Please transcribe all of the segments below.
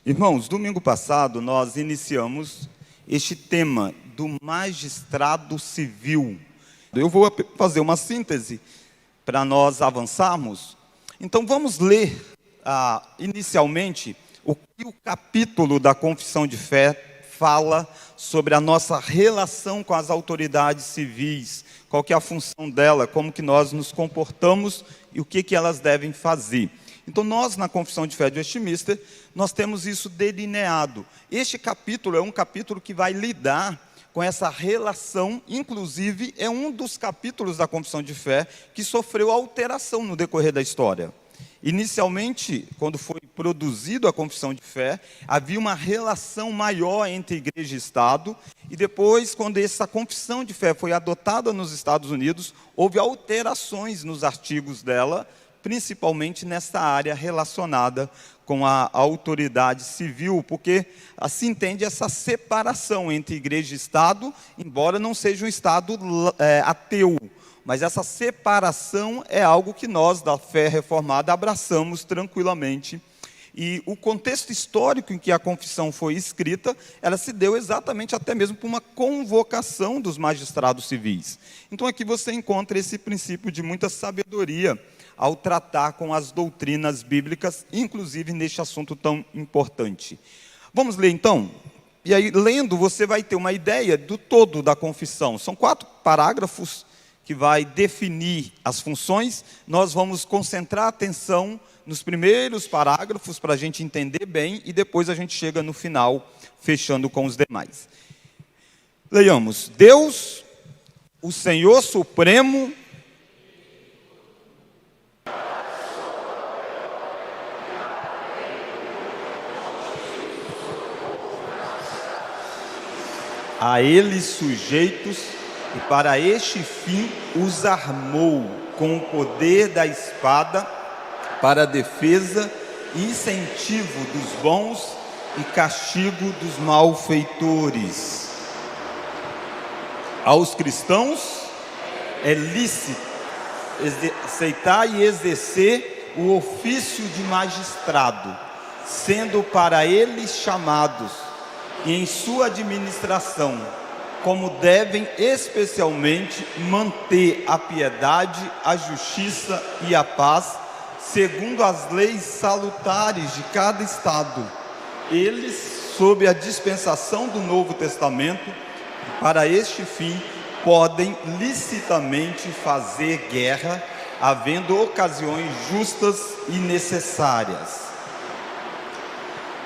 Irmãos, domingo passado nós iniciamos este tema do magistrado civil. Eu vou fazer uma síntese para nós avançarmos. Então vamos ler inicialmente o que o capítulo da Confissão de Fé fala sobre a nossa relação com as autoridades civis, qual que é a função dela, como que nós nos comportamos e o que elas devem fazer. Então nós, na Confissão de Fé de Westminster, nós temos isso delineado. Este capítulo é um capítulo que vai lidar com essa relação, inclusive é um dos capítulos da Confissão de Fé que sofreu alteração no decorrer da história. Inicialmente, quando foi produzido a Confissão de Fé, havia uma relação maior entre Igreja e Estado, e depois, quando essa Confissão de Fé foi adotada nos Estados Unidos, houve alterações nos artigos dela, principalmente nessa área relacionada com a autoridade civil, porque assim entende essa separação entre Igreja e Estado, embora não seja um Estado ateu, mas essa separação é algo que nós, da fé reformada, abraçamos tranquilamente. E o contexto histórico em que a confissão foi escrita, ela se deu exatamente até mesmo por uma convocação dos magistrados civis. Então aqui você encontra esse princípio de muita sabedoria ao tratar com as doutrinas bíblicas, inclusive neste assunto tão importante. Vamos ler então? E aí, lendo, você vai ter uma ideia do todo da confissão. São 4 parágrafos que vai definir as funções. Nós vamos concentrar a atenção nos primeiros parágrafos para a gente entender bem e depois a gente chega no final, fechando com os demais. Leiamos. Deus, o Senhor Supremo, a eles sujeitos, e para este fim os armou com o poder da espada para a defesa e incentivo dos bons e castigo dos malfeitores. Aos cristãos é lícito aceitar e exercer o ofício de magistrado, sendo para eles chamados e em sua administração, como devem especialmente manter a piedade, a justiça e a paz, segundo as leis salutares de cada estado. Eles, sob a dispensação do Novo Testamento, para este fim, podem licitamente fazer guerra, havendo ocasiões justas e necessárias.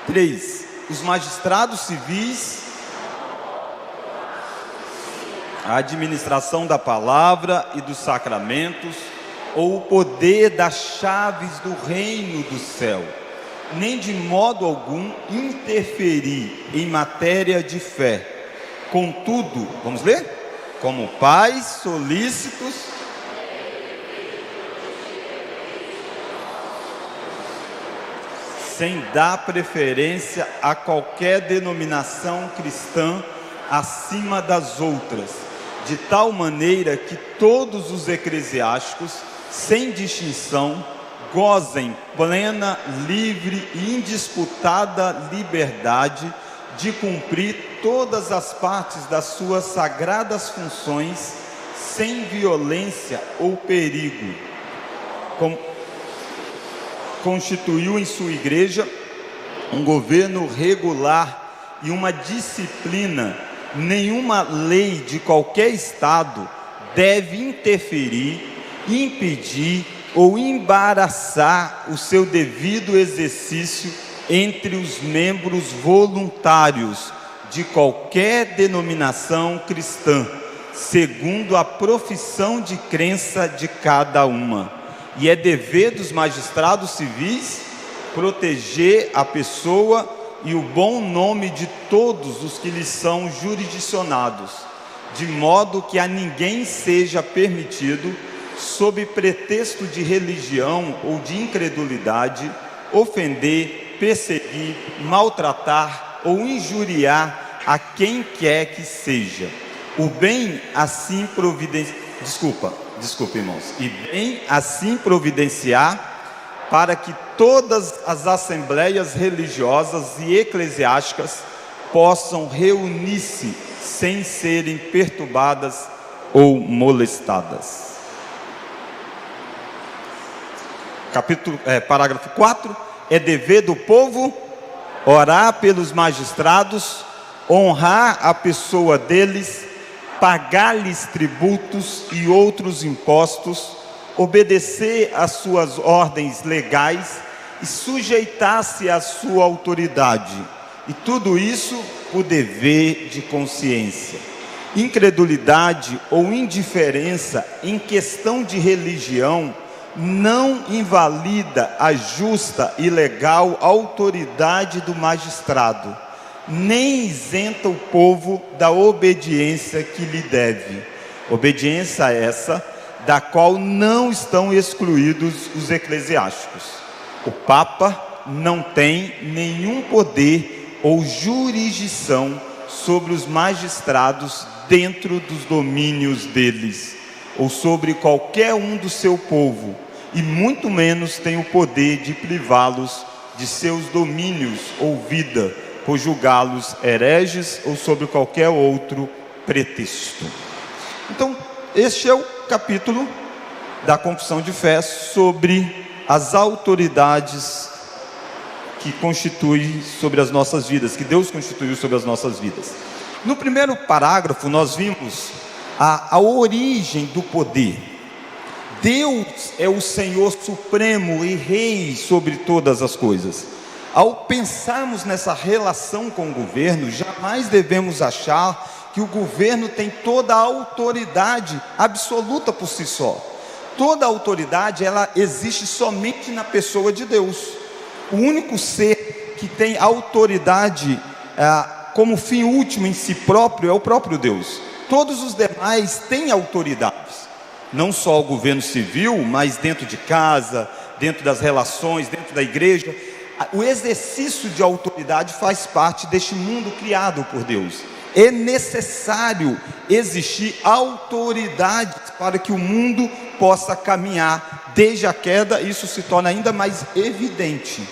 3. Os magistrados civis, a administração da palavra e dos sacramentos, ou o poder das chaves do reino do céu, nem de modo algum interferir em matéria de fé. Contudo, vamos ler? Como pais solícitos, sem dar preferência a qualquer denominação cristã acima das outras, de tal maneira que todos os eclesiásticos, sem distinção, gozem plena, livre e indisputada liberdade de cumprir todas as partes das suas sagradas funções, sem violência ou perigo. Constituiu em sua igreja um governo regular e uma disciplina. Nenhuma lei de qualquer estado deve interferir, impedir ou embaraçar o seu devido exercício entre os membros voluntários de qualquer denominação cristã, segundo a profissão de crença de cada uma. E é dever dos magistrados civis proteger a pessoa e o bom nome de todos os que lhes são jurisdicionados, de modo que a ninguém seja permitido, sob pretexto de religião ou de incredulidade, ofender, perseguir, maltratar ou injuriar a quem quer que seja. O bem assim Desculpe, irmãos. E bem assim providenciar para que todas as assembleias religiosas e eclesiásticas possam reunir-se sem serem perturbadas ou molestadas. Parágrafo 4. É dever do povo orar pelos magistrados, honrar a pessoa deles, pagar-lhes tributos e outros impostos, obedecer às suas ordens legais e sujeitar-se à sua autoridade. E tudo isso por dever de consciência. Incredulidade ou indiferença em questão de religião não invalida a justa e legal autoridade do magistrado, nem isenta o povo da obediência que lhe deve. Obediência essa da qual não estão excluídos os eclesiásticos. O Papa não tem nenhum poder ou jurisdição sobre os magistrados dentro dos domínios deles, ou sobre qualquer um do seu povo, e muito menos tem o poder de privá-los de seus domínios ou vida, por julgá-los hereges ou sobre qualquer outro pretexto. Então, este é o capítulo da confissão de fé sobre as autoridades que constituem sobre as nossas vidas, que Deus constituiu sobre as nossas vidas. No primeiro parágrafo nós vimos a origem do poder. Deus é o Senhor supremo e Rei sobre todas as coisas. Ao pensarmos nessa relação com o governo, jamais devemos achar que o governo tem toda a autoridade absoluta por si só. Toda a autoridade, ela existe somente na pessoa de Deus. O único ser que tem autoridade como fim último em si próprio é o próprio Deus. Todos os demais têm autoridades, não só o governo civil, mas dentro de casa, dentro das relações, dentro da igreja. O exercício de autoridade faz parte deste mundo criado por Deus. É necessário existir autoridade para que o mundo possa caminhar. Desde a queda, isso se torna ainda mais evidente,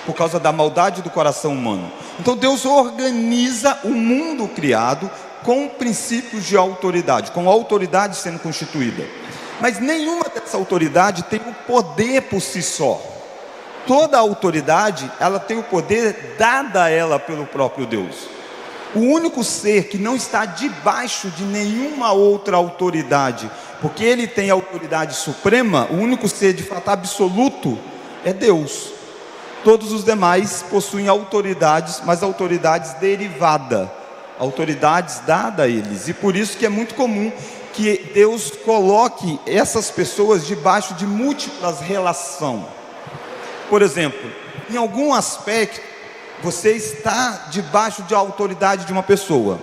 por causa da maldade do coração humano. Então Deus organiza o mundo criado com princípios de autoridade, com a autoridade sendo constituída. Mas nenhuma dessa autoridade tem o poder por si só. Toda a autoridade, ela tem o poder dado a ela pelo próprio Deus. O único ser que não está debaixo de nenhuma outra autoridade, porque ele tem a autoridade suprema, o único ser de fato absoluto é Deus. Todos os demais possuem autoridades, mas autoridades derivadas, autoridades dadas a eles. E por isso que é muito comum que Deus coloque essas pessoas debaixo de múltiplas relações. Por exemplo, em algum aspecto, você está debaixo da autoridade de uma pessoa,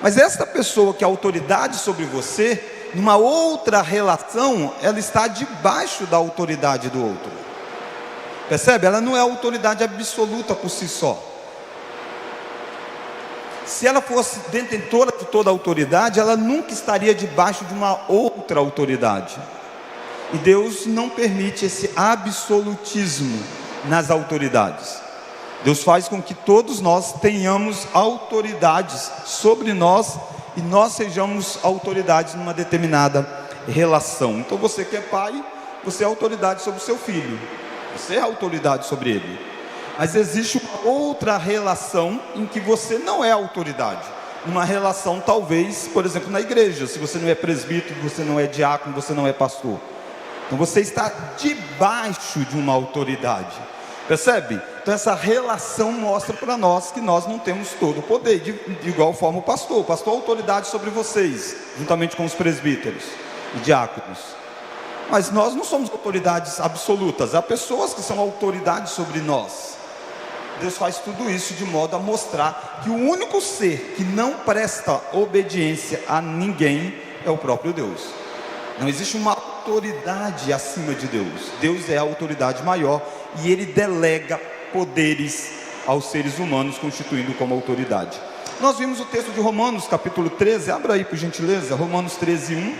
mas essa pessoa que é autoridade sobre você, numa outra relação, ela está debaixo da autoridade do outro. Percebe? Ela não é autoridade absoluta por si só. Se ela fosse detentora de toda a autoridade, ela nunca estaria debaixo de uma outra autoridade. E Deus não permite esse absolutismo nas autoridades. Deus faz com que todos nós tenhamos autoridades sobre nós e nós sejamos autoridades numa determinada relação. Então você que é pai, você é autoridade sobre o seu filho, você é autoridade sobre ele. Mas existe uma outra relação em que você não é autoridade. Uma relação talvez, por exemplo, na igreja. Se você não é presbítero, você não é diácono, você não é pastor. Então você está debaixo de uma autoridade. Percebe? Então essa relação mostra para nós que nós não temos todo o poder. De igual forma o pastor é autoridade sobre vocês, juntamente com os presbíteros e diáconos. Mas nós não somos autoridades absolutas. Há pessoas que são autoridades sobre nós. Deus faz tudo isso de modo a mostrar que o único ser que não presta obediência a ninguém é o próprio Deus. Não existe uma autoridade acima de Deus. Deus é a autoridade maior e Ele delega poderes aos seres humanos, constituindo como autoridade. Nós vimos o texto de Romanos, capítulo 13, abra aí por gentileza, Romanos 13, 1.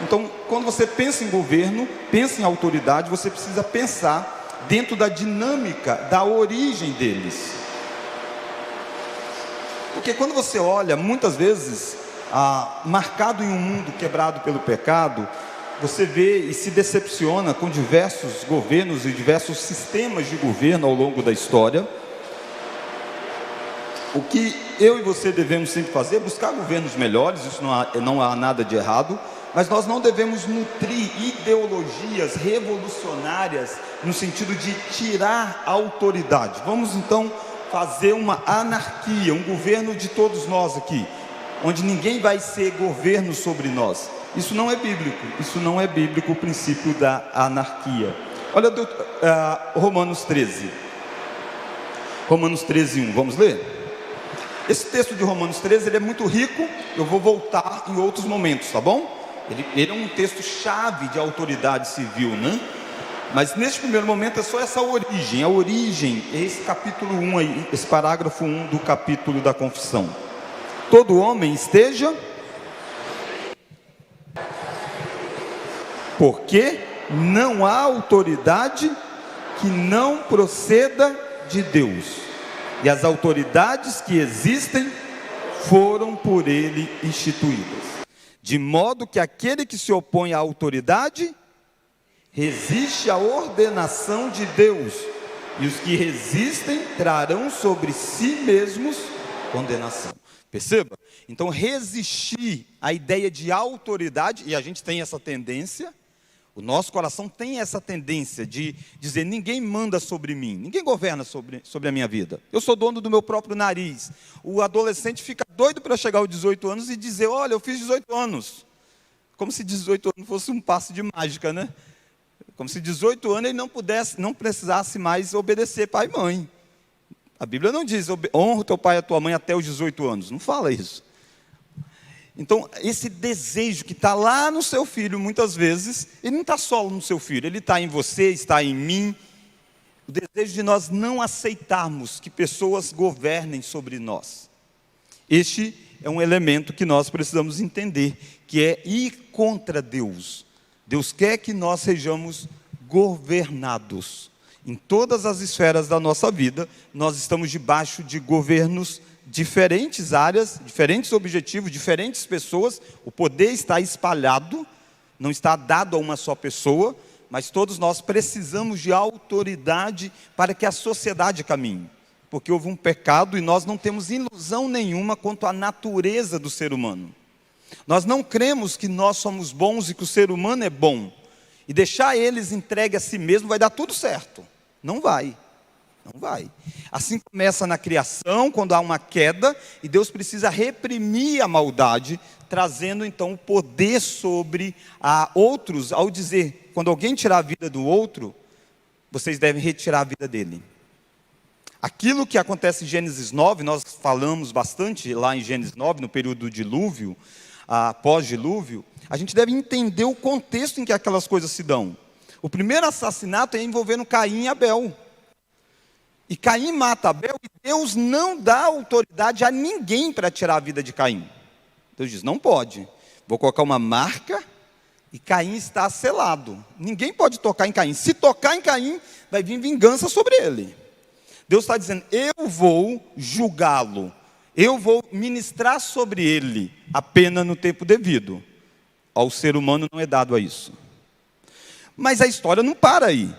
Então, quando você pensa em governo, pensa em autoridade, você precisa pensar dentro da dinâmica da origem deles. Porque quando você olha, muitas vezes, marcado em um mundo quebrado pelo pecado, você vê e se decepciona com diversos governos e diversos sistemas de governo ao longo da história. O que eu e você devemos sempre fazer é buscar governos melhores, isso não há nada de errado, mas nós não devemos nutrir ideologias revolucionárias no sentido de tirar a autoridade. Vamos então fazer uma anarquia, um governo de todos nós aqui, onde ninguém vai ser governo sobre nós. Isso não é bíblico o princípio da anarquia. Olha Romanos 13. Romanos 13:1, vamos ler? Esse texto de Romanos 13, ele é muito rico, eu vou voltar em outros momentos, tá bom? Ele é um texto chave de autoridade civil, né? Mas neste primeiro momento é só essa origem. A origem é esse capítulo 1 aí, esse parágrafo 1 do capítulo da confissão. Todo homem esteja, porque não há autoridade que não proceda de Deus. E as autoridades que existem foram por ele instituídas. De modo que aquele que se opõe à autoridade resiste à ordenação de Deus, e os que resistem trarão sobre si mesmos condenação. Perceba? Então, resistir à ideia de autoridade, e a gente tem essa tendência, o nosso coração tem essa tendência de dizer: ninguém manda sobre mim, ninguém governa sobre a minha vida, eu sou dono do meu próprio nariz. O adolescente fica doido para chegar aos 18 anos e dizer: olha, eu fiz 18 anos. Como se 18 anos fosse um passe de mágica, né? Como se 18 anos ele não precisasse mais obedecer pai e mãe. A Bíblia não diz: honra o teu pai e a tua mãe até os 18 anos. Não fala isso. Então, esse desejo que está lá no seu filho, muitas vezes, ele não está só no seu filho, ele está em você, está em mim. O desejo de nós não aceitarmos que pessoas governem sobre nós. Este é um elemento que nós precisamos entender, que é ir contra Deus. Deus quer que nós sejamos governados. Em todas as esferas da nossa vida, nós estamos debaixo de governos, diferentes áreas, diferentes objetivos, diferentes pessoas. O poder está espalhado, não está dado a uma só pessoa, mas todos nós precisamos de autoridade para que a sociedade caminhe. Porque houve um pecado e nós não temos ilusão nenhuma quanto à natureza do ser humano. Nós não cremos que nós somos bons e que o ser humano é bom, e deixar eles entregue a si mesmo vai dar tudo certo. Não vai. Não vai. Assim começa na criação, quando há uma queda, e Deus precisa reprimir a maldade, trazendo então o poder sobre outros, ao dizer: quando alguém tirar a vida do outro, vocês devem retirar a vida dele. Aquilo que acontece em Gênesis 9, nós falamos bastante lá em Gênesis 9, no período do dilúvio, pós-dilúvio, a gente deve entender o contexto em que aquelas coisas se dão. O primeiro assassinato é envolvendo Caim e Abel. E Caim mata Abel, e Deus não dá autoridade a ninguém para tirar a vida de Caim. Deus diz: não pode, vou colocar uma marca, e Caim está selado. Ninguém pode tocar em Caim. Se tocar em Caim, vai vir vingança sobre ele. Deus está dizendo: eu vou julgá-lo, eu vou ministrar sobre ele a pena no tempo devido. Ao ser humano não é dado a isso. Mas a história não para aí.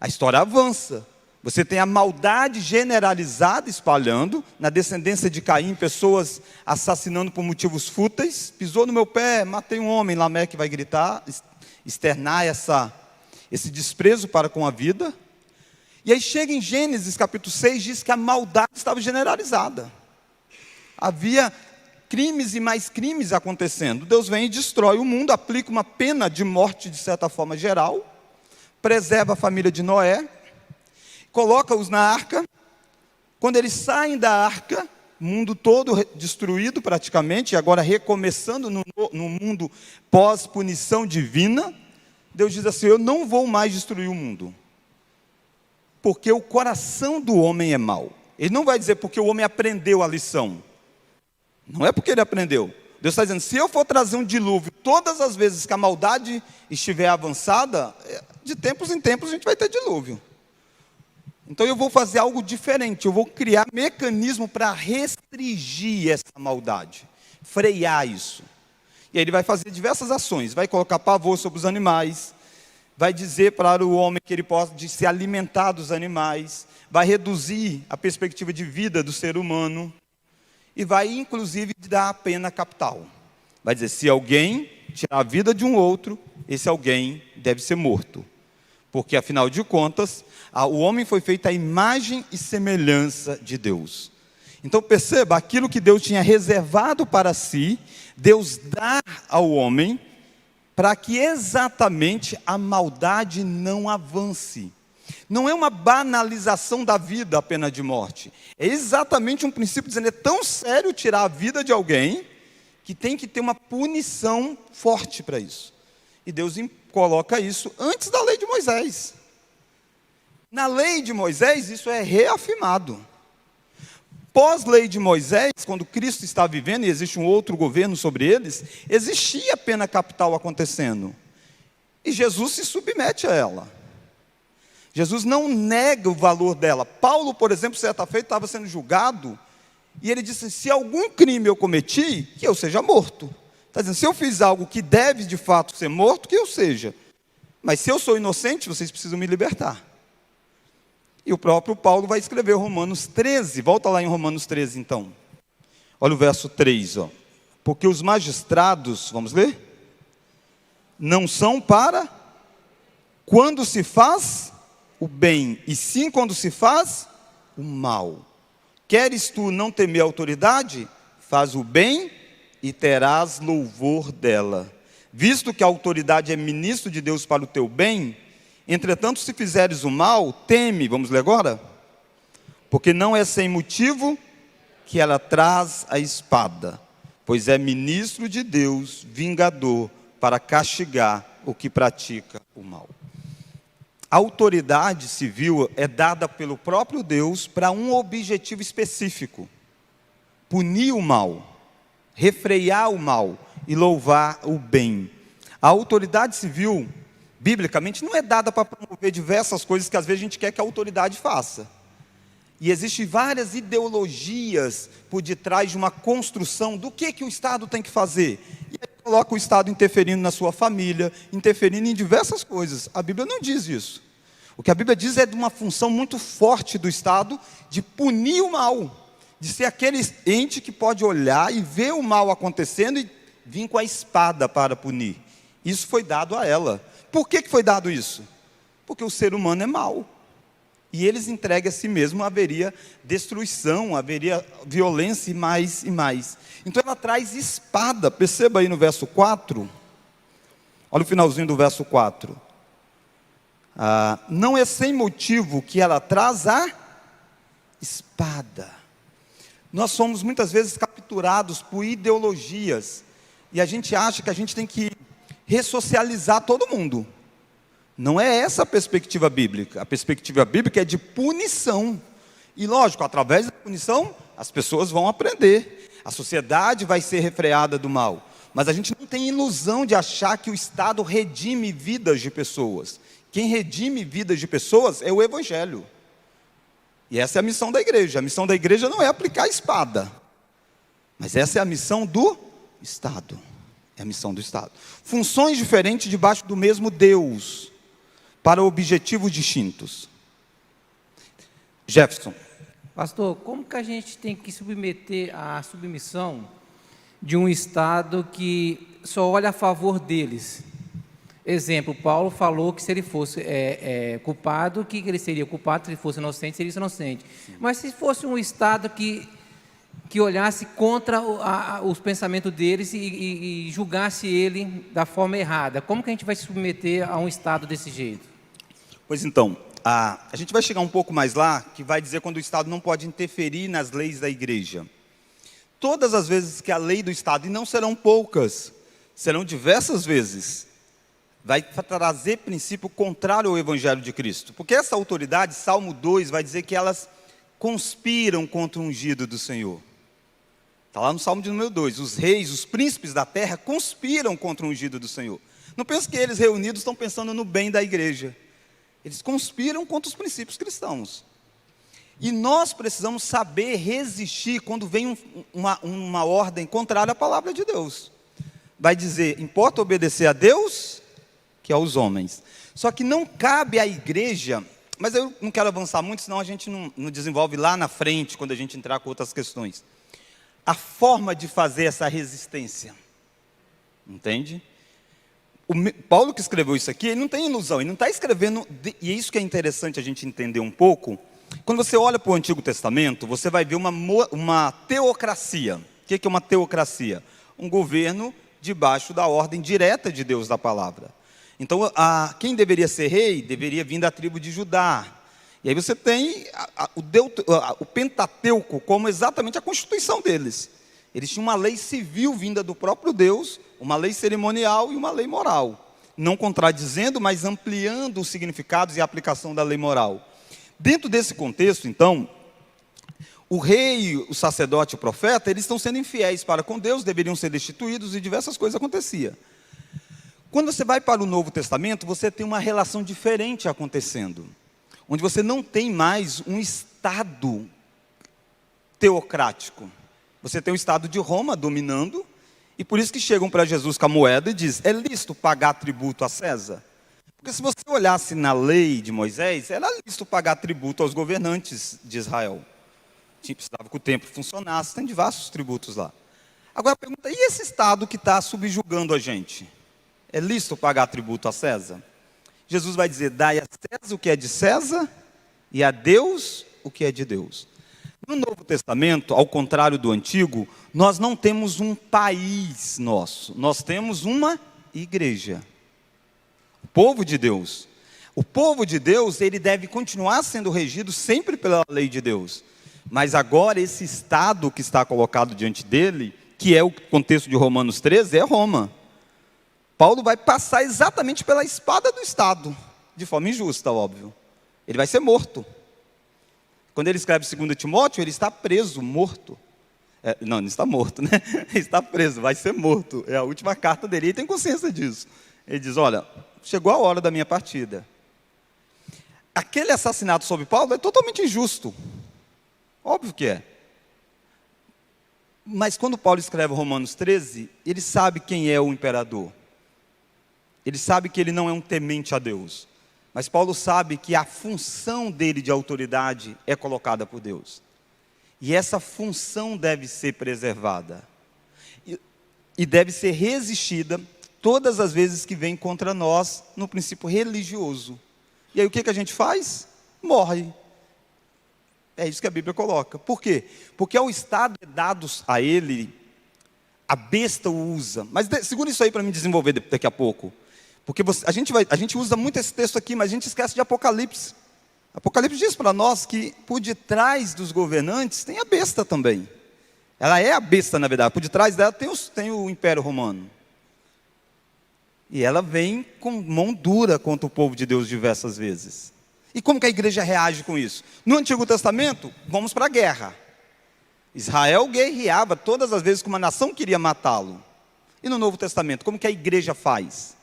A história avança. Você tem a maldade generalizada espalhando, na descendência de Caim, pessoas assassinando por motivos fúteis. Pisou no meu pé, matei um homem. Lameque vai gritar, externar esse desprezo para com a vida. E aí chega em Gênesis capítulo 6, diz que a maldade estava generalizada. Havia crimes e mais crimes acontecendo. Deus vem e destrói o mundo, aplica uma pena de morte de certa forma geral, preserva a família de Noé, coloca-os na arca. Quando eles saem da arca, o mundo todo destruído praticamente, e agora recomeçando no mundo pós-punição divina, Deus diz assim: eu não vou mais destruir o mundo, porque o coração do homem é mau. Ele não vai dizer porque o homem aprendeu a lição. Não é porque ele aprendeu. Deus está dizendo: se eu for trazer um dilúvio todas as vezes que a maldade estiver avançada, de tempos em tempos a gente vai ter dilúvio. Então eu vou fazer algo diferente, eu vou criar mecanismo para restringir essa maldade, frear isso. E aí ele vai fazer diversas ações, vai colocar pavor sobre os animais, vai dizer para o homem que ele pode se alimentar dos animais, vai reduzir a perspectiva de vida do ser humano, e vai inclusive dar a pena capital. Vai dizer, se alguém tirar a vida de um outro, esse alguém deve ser morto. Porque afinal de contas, o homem foi feito à imagem e semelhança de Deus. Então perceba, aquilo que Deus tinha reservado para si, Deus dá ao homem, para que exatamente a maldade não avance. Não é uma banalização da vida a pena de morte. É exatamente um princípio dizendo, é tão sério tirar a vida de alguém, que tem que ter uma punição forte para isso. E Deus coloca isso antes da lei de Moisés. Na lei de Moisés, isso é reafirmado. Pós-lei de Moisés, quando Cristo está vivendo, e existe um outro governo sobre eles, existia a pena capital acontecendo. E Jesus se submete a ela. Jesus não nega o valor dela. Paulo, por exemplo, certa feita, estava sendo julgado, e ele disse, se algum crime eu cometi, que eu seja morto. Está dizendo, se eu fiz algo que deve de fato ser morto, que eu seja. Mas se eu sou inocente, vocês precisam me libertar. E o próprio Paulo vai escrever Romanos 13, volta lá em Romanos 13 então. Olha o verso 3, ó. Porque os magistrados, vamos ler? Não são para quando se faz o bem, e sim quando se faz o mal. Queres tu não temer a autoridade? Faz o bem e terás louvor dela. Visto que a autoridade é ministro de Deus para o teu bem, entretanto, se fizeres o mal, teme, vamos ler agora? Porque não é sem motivo que ela traz a espada, pois é ministro de Deus, vingador, para castigar o que pratica o mal. A autoridade civil é dada pelo próprio Deus para um objetivo específico: punir o mal, refrear o mal e louvar o bem. A autoridade civil, biblicamente, não é dada para promover diversas coisas que às vezes a gente quer que a autoridade faça. E existem várias ideologias por detrás de uma construção do que o Estado tem que fazer. E aí coloca o Estado interferindo na sua família, interferindo em diversas coisas. A Bíblia não diz isso. O que a Bíblia diz é de uma função muito forte do Estado de punir o mal, de ser aquele ente que pode olhar e ver o mal acontecendo e vir com a espada para punir. Isso foi dado a ela. Por que foi dado isso? Porque o ser humano é mau. E eles entreguem a si mesmo, haveria destruição, haveria violência e mais e mais. Então ela traz espada, perceba aí no verso 4. Olha o finalzinho do verso 4. Não é sem motivo que ela traz a espada. Nós somos muitas vezes capturados por ideologias, e a gente acha que a gente tem que ressocializar todo mundo. Não é essa a perspectiva bíblica. A perspectiva bíblica é de punição. E lógico, através da punição, as pessoas vão aprender. A sociedade vai ser refreada do mal. Mas a gente não tem ilusão de achar que o Estado redime vidas de pessoas. Quem redime vidas de pessoas é o Evangelho. E essa é a missão da igreja. A missão da igreja não é aplicar a espada. Mas essa é a missão do Estado. É a missão do Estado. Funções diferentes debaixo do mesmo Deus, para objetivos distintos. Jefferson. Pastor, como que a gente tem que submeter à submissão de um Estado que só olha a favor deles? Exemplo, Paulo falou que se ele fosse culpado, que ele seria culpado, se ele fosse inocente, seria inocente. Mas se fosse um Estado que olhasse contra os pensamentos deles e julgasse ele da forma errada, como que a gente vai se submeter a um Estado desse jeito? Pois então, a gente vai chegar um pouco mais lá, que vai dizer quando o Estado não pode interferir nas leis da igreja. Todas as vezes que a lei do Estado, e não serão poucas, serão diversas vezes, vai trazer princípio contrário ao Evangelho de Cristo. Porque essa autoridade, Salmo 2, vai dizer que elas conspiram contra o ungido do Senhor. Está lá no Salmo de número 2. Os reis, os príncipes da terra conspiram contra o ungido do Senhor. Não pense que eles reunidos estão pensando no bem da igreja. Eles conspiram contra os princípios cristãos. E nós precisamos saber resistir quando vem uma ordem contrária à palavra de Deus. Vai dizer, importa obedecer a Deus que aos homens. Só que não cabe à igreja, mas eu não quero avançar muito, senão a gente não desenvolve lá na frente, quando a gente entrar com outras questões. A forma de fazer essa resistência. Entende? Paulo que escreveu isso aqui, ele não tem ilusão, ele não está escrevendo, e é isso que é interessante a gente entender um pouco. Quando você olha para o Antigo Testamento, você vai ver uma teocracia. O que é uma teocracia? Um governo debaixo da ordem direta de Deus da palavra. Então, quem deveria ser rei, deveria vir da tribo de Judá. E aí você tem o Pentateuco como exatamente a constituição deles. Eles tinham uma lei civil vinda do próprio Deus, uma lei cerimonial e uma lei moral. Não contradizendo, mas ampliando os significados e a aplicação da lei moral. Dentro desse contexto, então, o rei, o sacerdote e o profeta, eles estão sendo infiéis para com Deus, deveriam ser destituídos e diversas coisas aconteciam. Quando você vai para o Novo Testamento, você tem uma relação diferente acontecendo, onde você não tem mais um Estado teocrático. Você tem o Estado de Roma dominando, e por isso que chegam para Jesus com a moeda e dizem, é lícito pagar tributo a César? Porque se você olhasse na lei de Moisés, era lícito pagar tributo aos governantes de Israel. Precisava que o templo funcionasse, tem diversos tributos lá. Agora a pergunta, e esse Estado que está subjugando a gente? É lícito pagar tributo a César? Jesus vai dizer, dai a César o que é de César, e a Deus o que é de Deus. No Novo Testamento, ao contrário do Antigo, nós não temos um país nosso, nós temos uma igreja. O povo de Deus. O povo de Deus, ele deve continuar sendo regido sempre pela lei de Deus. Mas agora esse Estado que está colocado diante dele, que é o contexto de Romanos 13, é Roma. Paulo vai passar exatamente pela espada do Estado, de forma injusta, óbvio. Ele vai ser morto. Quando ele escreve 2 Timóteo, ele está preso, morto. Não, não está morto, né? Ele está preso, vai ser morto. É a última carta dele, ele tem consciência disso. Ele diz, olha, chegou a hora da minha partida. Aquele assassinato sobre Paulo é totalmente injusto. Óbvio que é. Mas quando Paulo escreve Romanos 13, ele sabe quem é o imperador. Ele sabe que ele não é um temente a Deus. Mas Paulo sabe que a função dele de autoridade é colocada por Deus. E essa função deve ser preservada. E deve ser resistida todas as vezes que vem contra nós no princípio religioso. E aí o que a gente faz? Morre. É isso que a Bíblia coloca. Por quê? Porque ao Estado dados a ele, a besta o usa. Mas segura isso aí para me desenvolver daqui a pouco. Porque a gente usa muito esse texto aqui, mas a gente esquece de Apocalipse. Apocalipse diz para nós que por detrás dos governantes tem a besta também. Ela é a besta, na verdade. Por detrás dela tem o Império Romano. E ela vem com mão dura contra o povo de Deus diversas vezes. E como que a igreja reage com isso? No Antigo Testamento, vamos para a guerra. Israel guerreava todas as vezes que uma nação queria matá-lo. E no Novo Testamento, como que a igreja faz?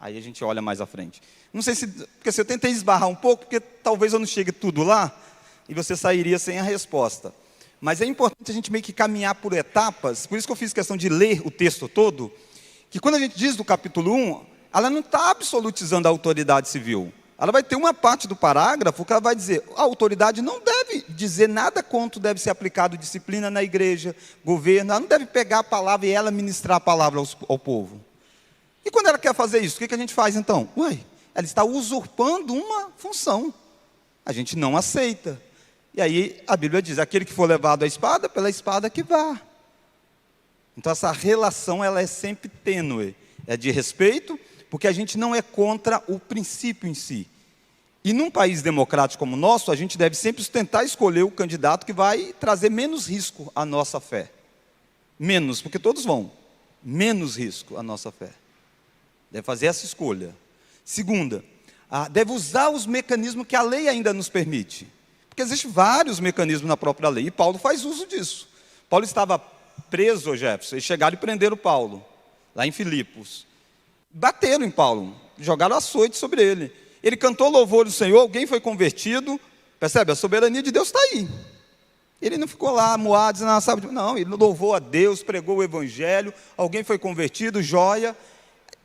Aí a gente olha mais à frente. Não sei porque eu tentei esbarrar um pouco, porque talvez eu não chegue tudo lá, e você sairia sem a resposta. Mas é importante a gente meio que caminhar por etapas, por isso que eu fiz questão de ler o texto todo, que quando a gente diz do capítulo 1, ela não está absolutizando a autoridade civil. Ela vai ter uma parte do parágrafo que ela vai dizer, a autoridade não deve dizer nada quanto deve ser aplicado disciplina na igreja, governo, ela não deve pegar a palavra e ela ministrar a palavra ao povo. E quando ela quer fazer isso, o que a gente faz então? Ela está usurpando uma função. A gente não aceita. E aí a Bíblia diz, aquele que for levado à espada, pela espada que vá. Então essa relação ela é sempre tênue. É de respeito, porque a gente não é contra o princípio em si. E num país democrático como o nosso, a gente deve sempre tentar escolher o candidato que vai trazer menos risco à nossa fé. Menos, porque todos vão. Menos risco à nossa fé. Deve fazer essa escolha. Segunda, deve usar os mecanismos que a lei ainda nos permite. Porque existem vários mecanismos na própria lei, e Paulo faz uso disso. Paulo estava preso, Jefferson, eles chegaram e prenderam Paulo, lá em Filipos. bateram em Paulo, jogaram açoite sobre ele. Ele cantou louvor do Senhor, alguém foi convertido. Percebe? A soberania de Deus está aí. Ele não ficou lá, moado, dizendo, sabe? Não, ele louvou a Deus, pregou o evangelho, alguém foi convertido, joia.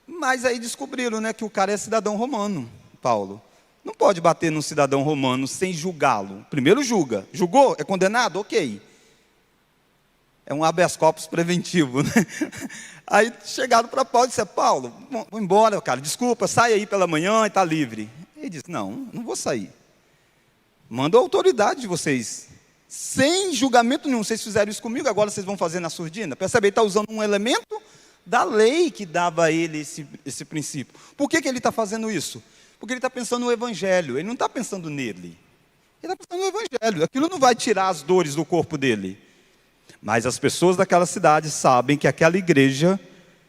Mas aí descobriram, né, que o cara é cidadão romano, Paulo. Não pode bater num cidadão romano sem julgá-lo. Primeiro julga. Julgou? É condenado? Ok. É um habeas corpus preventivo, né? Aí chegaram para Paulo e disseram, Paulo, vou embora, cara, desculpa, sai aí pela manhã e está livre. Ele disse, não vou sair. Manda a autoridade de vocês. Sem julgamento nenhum, vocês fizeram isso comigo, agora vocês vão fazer na surdina. Percebe? Ele está usando um elemento da lei que dava a ele esse princípio. Por que ele está fazendo isso? Porque ele está pensando no evangelho, ele não está pensando nele. Ele está pensando no evangelho, aquilo não vai tirar as dores do corpo dele. Mas as pessoas daquela cidade sabem que aquela igreja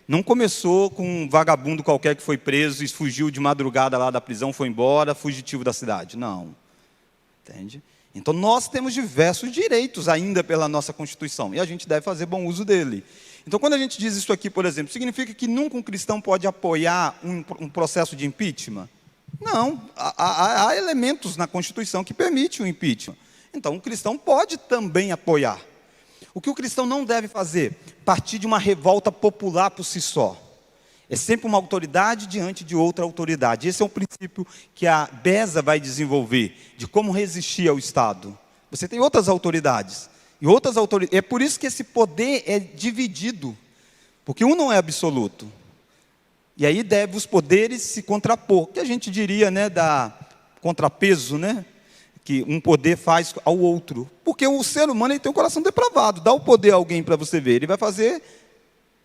não começou com um vagabundo qualquer que foi preso e fugiu de madrugada lá da prisão, foi embora, fugitivo da cidade. Não. Entende? Então nós temos diversos direitos ainda pela nossa Constituição, e a gente deve fazer bom uso dele. Então quando a gente diz isso aqui, por exemplo, significa que nunca um cristão pode apoiar um processo de impeachment? Não, há elementos na Constituição que permitem o impeachment. Então um cristão pode também apoiar. O que o cristão não deve fazer? Partir de uma revolta popular por si só. É sempre uma autoridade diante de outra autoridade. Esse é um princípio que a BESA vai desenvolver, de como resistir ao Estado. Você tem outras autoridades. É por isso que esse poder é dividido. Porque um não é absoluto. E aí deve os poderes se contrapor. Que a gente diria, né, da contrapeso, né? Que um poder faz ao outro. Porque o ser humano ele tem um coração depravado. Dá o poder a alguém para você ver, ele vai fazer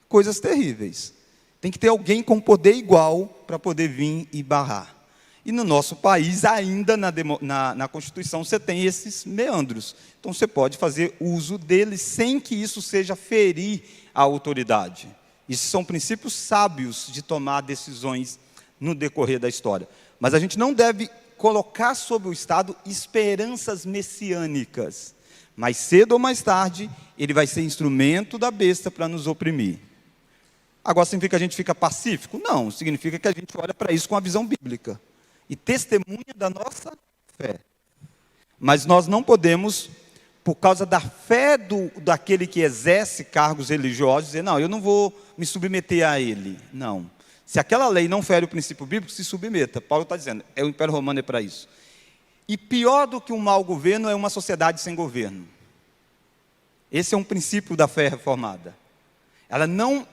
coisas terríveis. Tem que ter alguém com poder igual para poder vir e barrar. E no nosso país, ainda na Constituição, você tem esses meandros. Então você pode fazer uso deles sem que isso seja ferir a autoridade. Isso são princípios sábios de tomar decisões no decorrer da história. Mas a gente não deve colocar sobre o Estado esperanças messiânicas. Mais cedo ou mais tarde, ele vai ser instrumento da besta para nos oprimir. Agora significa que a gente fica pacífico? Não, significa que a gente olha para isso com a visão bíblica. E testemunha da nossa fé. Mas nós não podemos, por causa da fé daquele que exerce cargos religiosos, dizer, não, eu não vou me submeter a ele. Não. Se aquela lei não fere o princípio bíblico, se submeta. Paulo está dizendo, o Império Romano é para isso. E pior do que um mau governo é uma sociedade sem governo. Esse é um princípio da fé reformada. Ela não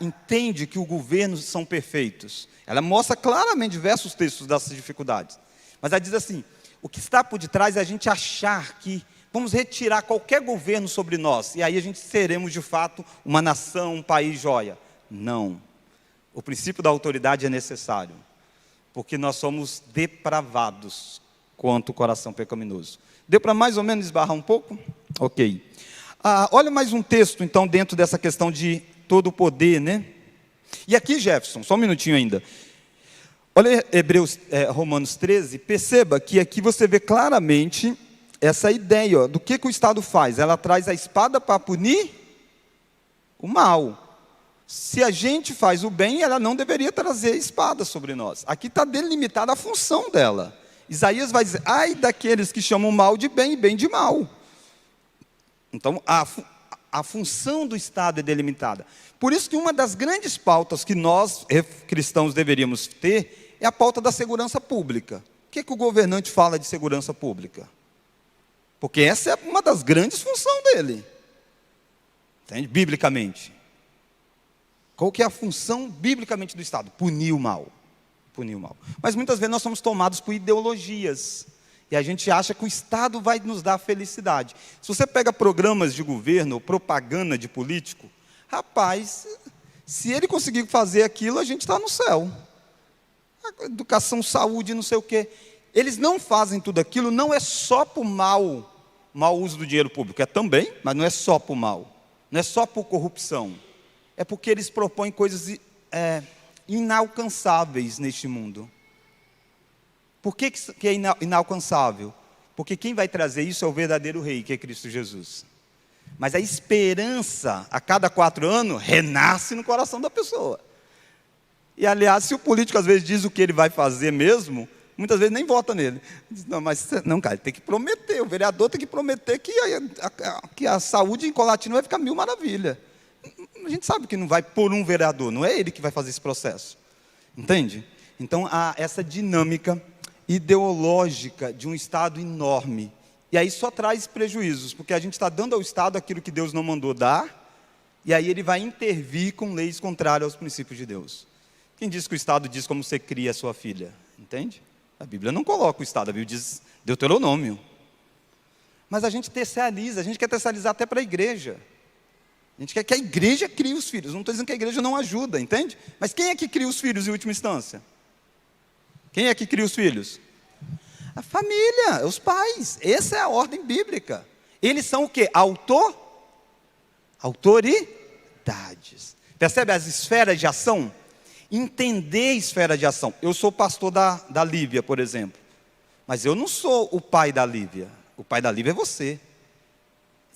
entende que os governos são perfeitos. Ela mostra claramente diversos textos dessas dificuldades. Mas ela diz assim, o que está por detrás é a gente achar que vamos retirar qualquer governo sobre nós, e aí a gente seremos de fato uma nação, um país joia. Não. O princípio da autoridade é necessário, porque nós somos depravados quanto o coração pecaminoso. Deu para mais ou menos esbarrar um pouco? Ok. Olha mais um texto, então, dentro dessa questão de todo o poder, né? E aqui, Jefferson, só um minutinho ainda. Olha Romanos 13, perceba que aqui você vê claramente essa ideia, do que o Estado faz. Ela traz a espada para punir o mal. Se a gente faz o bem, ela não deveria trazer espada sobre nós. Aqui está delimitada a função dela. Isaías vai dizer, ai daqueles que chamam mal de bem e bem de mal. Então, a função do Estado é delimitada. Por isso que uma das grandes pautas que nós, cristãos, deveríamos ter, é a pauta da segurança pública. O que o governante fala de segurança pública? Porque essa é uma das grandes funções dele. Entende? Biblicamente. Qual que é a função biblicamente do Estado? Punir o mal. Punir o mal. Mas muitas vezes nós somos tomados por ideologias. E a gente acha que o Estado vai nos dar felicidade. Se você pega programas de governo, ou propaganda de político, rapaz, se ele conseguir fazer aquilo, a gente está no céu. Educação, saúde, não sei o quê. Eles não fazem tudo aquilo, não é só por mau uso do dinheiro público. É também, mas não é só por mal. Não é só por corrupção. É porque eles propõem coisas inalcançáveis neste mundo. Por que é inalcançável? Porque quem vai trazer isso é o verdadeiro rei, que é Cristo Jesus. Mas a esperança, a cada 4 anos, renasce no coração da pessoa. E, aliás, se o político às vezes diz o que ele vai fazer mesmo, muitas vezes nem vota nele. Diz, não, mas não, cara, ele tem que prometer, o vereador tem que prometer que a saúde em Colatina vai ficar mil maravilha. A gente sabe que não vai por um vereador, não é ele que vai fazer esse processo. Entende? Então, há essa dinâmica ideológica de um Estado enorme. E aí só traz prejuízos, porque a gente está dando ao Estado aquilo que Deus não mandou dar, e aí ele vai intervir com leis contrárias aos princípios de Deus. Quem diz que o Estado diz como você cria a sua filha? Entende? A Bíblia não coloca o Estado, a Bíblia diz Deuteronômio. Mas a gente terceiriza, a gente quer terceirizar até para a igreja. A gente quer que a igreja crie os filhos. Não estou dizendo que a igreja não ajuda, entende? Mas quem é que cria os filhos em última instância? Quem é que cria os filhos? A família, os pais. Essa é a ordem bíblica. Eles são o quê? Autoridades. Percebe as esferas de ação? Entender a esfera de ação. Eu sou pastor da Lívia, por exemplo. Mas eu não sou o pai da Lívia. O pai da Lívia é você.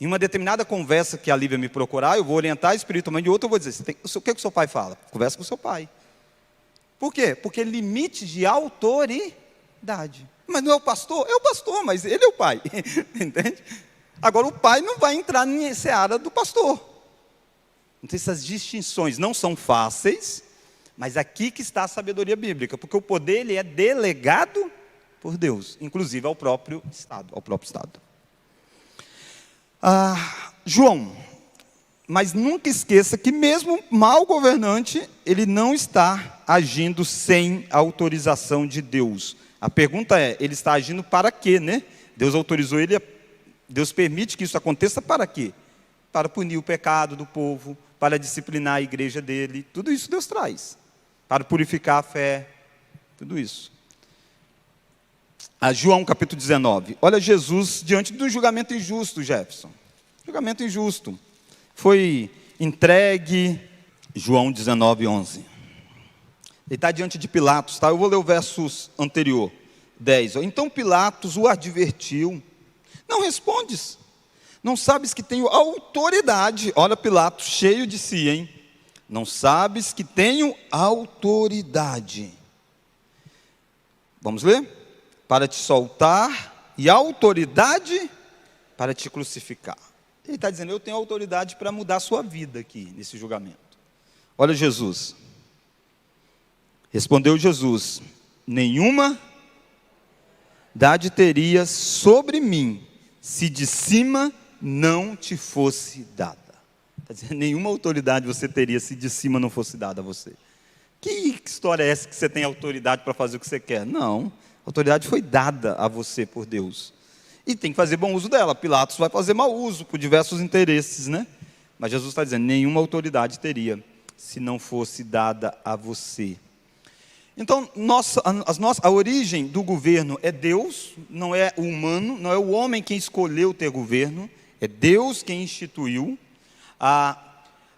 Em uma determinada conversa que a Lívia me procurar, eu vou orientar espiritualmente, de outra eu vou dizer, o que o seu pai fala? Conversa com o seu pai. Por quê? Porque limite de autoridade. Mas não é o pastor? É o pastor, mas ele é o pai. Entende? Agora o pai não vai entrar na seara do pastor. Então essas distinções não são fáceis, mas aqui que está a sabedoria bíblica, porque o poder ele é delegado por Deus, inclusive ao próprio Estado. João, mas nunca esqueça que mesmo mau governante, ele não está agindo sem autorização de Deus. A pergunta é, ele está agindo para quê, né? Deus autorizou ele, Deus permite que isso aconteça para quê? Para punir o pecado do povo, para disciplinar a igreja dele, tudo isso Deus traz. Para purificar a fé, tudo isso. João capítulo 19, olha Jesus diante do julgamento injusto, Jefferson. Julgamento injusto. Foi entregue, João 19, 11. Ele está diante de Pilatos, tá? Eu vou ler o verso anterior, 10. Então Pilatos o advertiu, não respondes, não sabes que tenho autoridade, olha Pilatos, cheio de si, hein? Não sabes que tenho autoridade. Vamos ler? Para te soltar e autoridade para te crucificar. Ele está dizendo, eu tenho autoridade para mudar a sua vida aqui, nesse julgamento. Olha Jesus. Respondeu Jesus, nenhuma autoridade terias sobre mim, se de cima não te fosse dada. Está dizendo, nenhuma autoridade você teria, se de cima não fosse dada a você. Que história é essa que você tem autoridade para fazer o que você quer? Não, a autoridade foi dada a você por Deus. E tem que fazer bom uso dela. Pilatos vai fazer mau uso, por diversos interesses, né? Mas Jesus está dizendo, nenhuma autoridade teria, se não fosse dada a você. Então, a origem do governo é Deus, não é o humano, não é o homem quem escolheu ter governo, é Deus quem instituiu.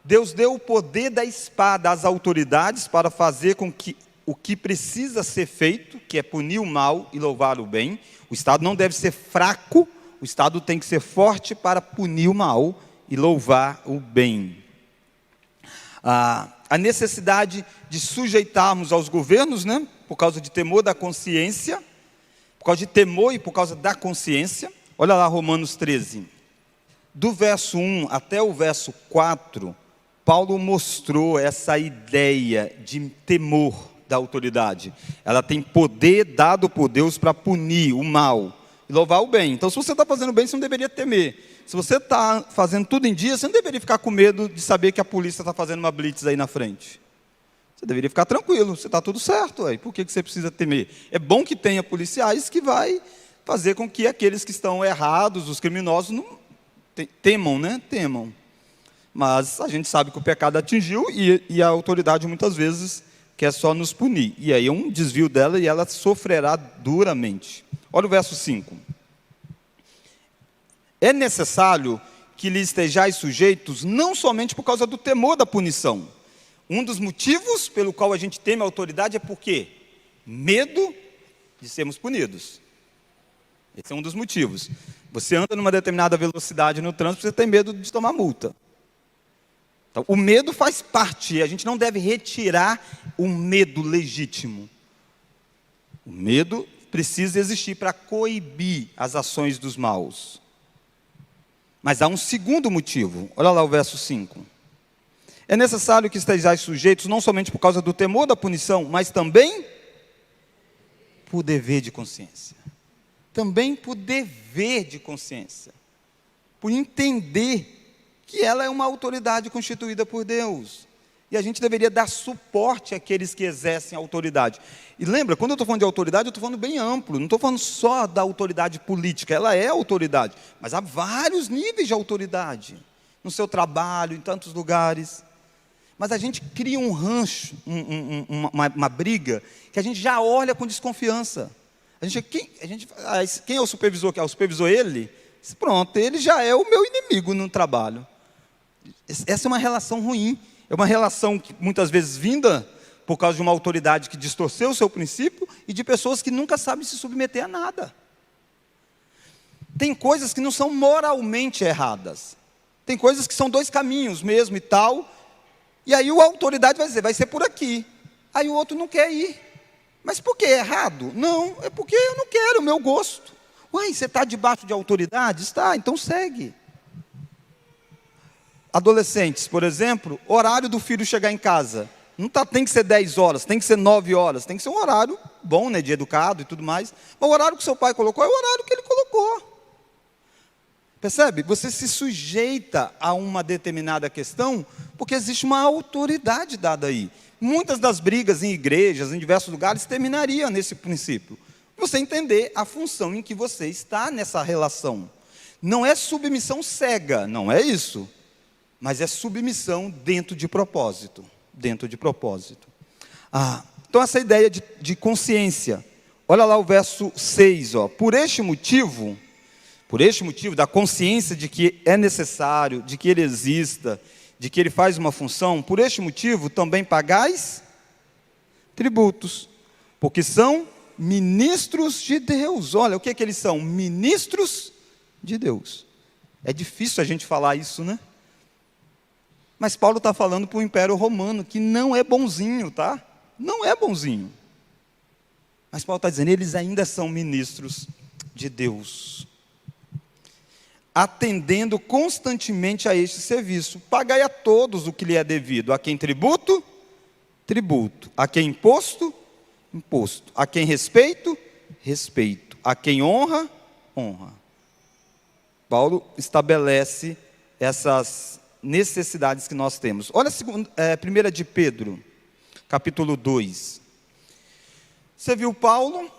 Deus deu o poder da espada às autoridades para fazer com que o que precisa ser feito, que é punir o mal e louvar o bem. O Estado não deve ser fraco, o Estado tem que ser forte para punir o mal e louvar o bem. A necessidade de sujeitarmos aos governos, né, por causa de temor da consciência, por causa de temor e por causa da consciência. Olha lá Romanos 13. Do verso 1 até o verso 4, Paulo mostrou essa ideia de temor da autoridade. Ela tem poder dado por Deus para punir o mal e louvar o bem. Então, se você está fazendo bem, você não deveria temer. Se você está fazendo tudo em dia, você não deveria ficar com medo de saber que a polícia está fazendo uma blitz aí na frente. Você deveria ficar tranquilo, você está tudo certo. Aí. Por que você precisa temer? É bom que tenha policiais que vai fazer com que aqueles que estão errados, os criminosos, não temam, né? Temam. Mas a gente sabe que o pecado atingiu e a autoridade muitas vezes quer só nos punir. E aí é um desvio dela e ela sofrerá duramente. Olha o verso 5. É necessário que lhe estejais sujeitos, não somente por causa do temor da punição. Um dos motivos pelo qual a gente teme a autoridade é por quê? Medo de sermos punidos. Esse é um dos motivos. Você anda numa determinada velocidade no trânsito, você tem medo de tomar multa. Então, o medo faz parte, a gente não deve retirar o medo legítimo. O medo precisa existir para coibir as ações dos maus. Mas há um segundo motivo. Olha lá o verso 5. É necessário que estejais sujeitos, não somente por causa do temor da punição, mas também por dever de consciência. Também por dever de consciência. Por entender que ela é uma autoridade constituída por Deus. E a gente deveria dar suporte àqueles que exercem a autoridade. E lembra, quando eu estou falando de autoridade, eu estou falando bem amplo. Não estou falando só da autoridade política. Ela é autoridade. Mas há vários níveis de autoridade. No seu trabalho, em tantos lugares. Mas a gente cria um ranço, uma briga, que a gente já olha com desconfiança. Quem é o supervisor? O supervisor ele? Pronto, ele já é o meu inimigo no trabalho. Essa é uma relação ruim. É uma relação que muitas vezes vinda por causa de uma autoridade que distorceu o seu princípio e de pessoas que nunca sabem se submeter a nada. Tem coisas que não são moralmente erradas. Tem coisas que são dois caminhos mesmo e tal. E aí a autoridade vai dizer, vai ser por aqui. Aí o outro não quer ir. Mas por que é errado? Não, é porque eu não quero, o meu gosto. Ué, você está debaixo de autoridade? Está, então segue. Adolescentes, por exemplo, horário do filho chegar em casa. Tem que ser 10 horas, tem que ser 9 horas. Tem que ser um horário bom, né, de educado e tudo mais. Mas o horário que seu pai colocou é o horário que ele colocou. Percebe? Você se sujeita a uma determinada questão porque existe uma autoridade dada aí. Muitas das brigas em igrejas, em diversos lugares, terminariam nesse princípio. Você entender a função em que você está nessa relação. Não é submissão cega, não é isso. Mas é submissão dentro de propósito. Dentro de propósito. Então essa ideia de consciência. Olha lá o verso 6. Por este motivo da consciência de que é necessário, de que ele exista, de que ele faz uma função, por este motivo também pagais tributos, porque são ministros de Deus. Olha, o que eles são? Ministros de Deus. É difícil a gente falar isso, né? Mas Paulo está falando para o Império Romano, que não é bonzinho, tá? Não é bonzinho. Mas Paulo está dizendo, eles ainda são ministros de Deus. Atendendo constantemente a este serviço. Pagai a todos o que lhe é devido. A quem tributo? Tributo. A quem imposto? Imposto. A quem respeito? Respeito. A quem honra? Honra. Paulo estabelece essas necessidades que nós temos. Olha 1 de Pedro, capítulo 2. Você viu Paulo,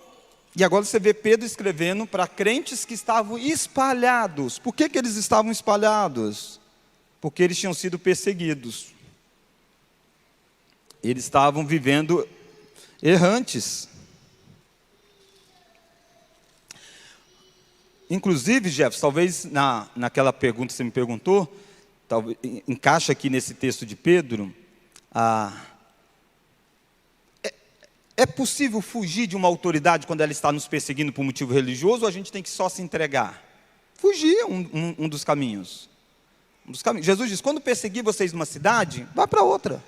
e agora você vê Pedro escrevendo para crentes que estavam espalhados. Por que eles estavam espalhados? Porque eles tinham sido perseguidos. Eles estavam vivendo errantes. Inclusive, Jefferson, talvez naquela pergunta que você me perguntou, talvez, encaixa aqui nesse texto de Pedro, é possível fugir de uma autoridade quando ela está nos perseguindo por motivo religioso, ou a gente tem que só se entregar? Fugir é um dos caminhos. Jesus diz, quando perseguir vocês numa cidade, vá para outra.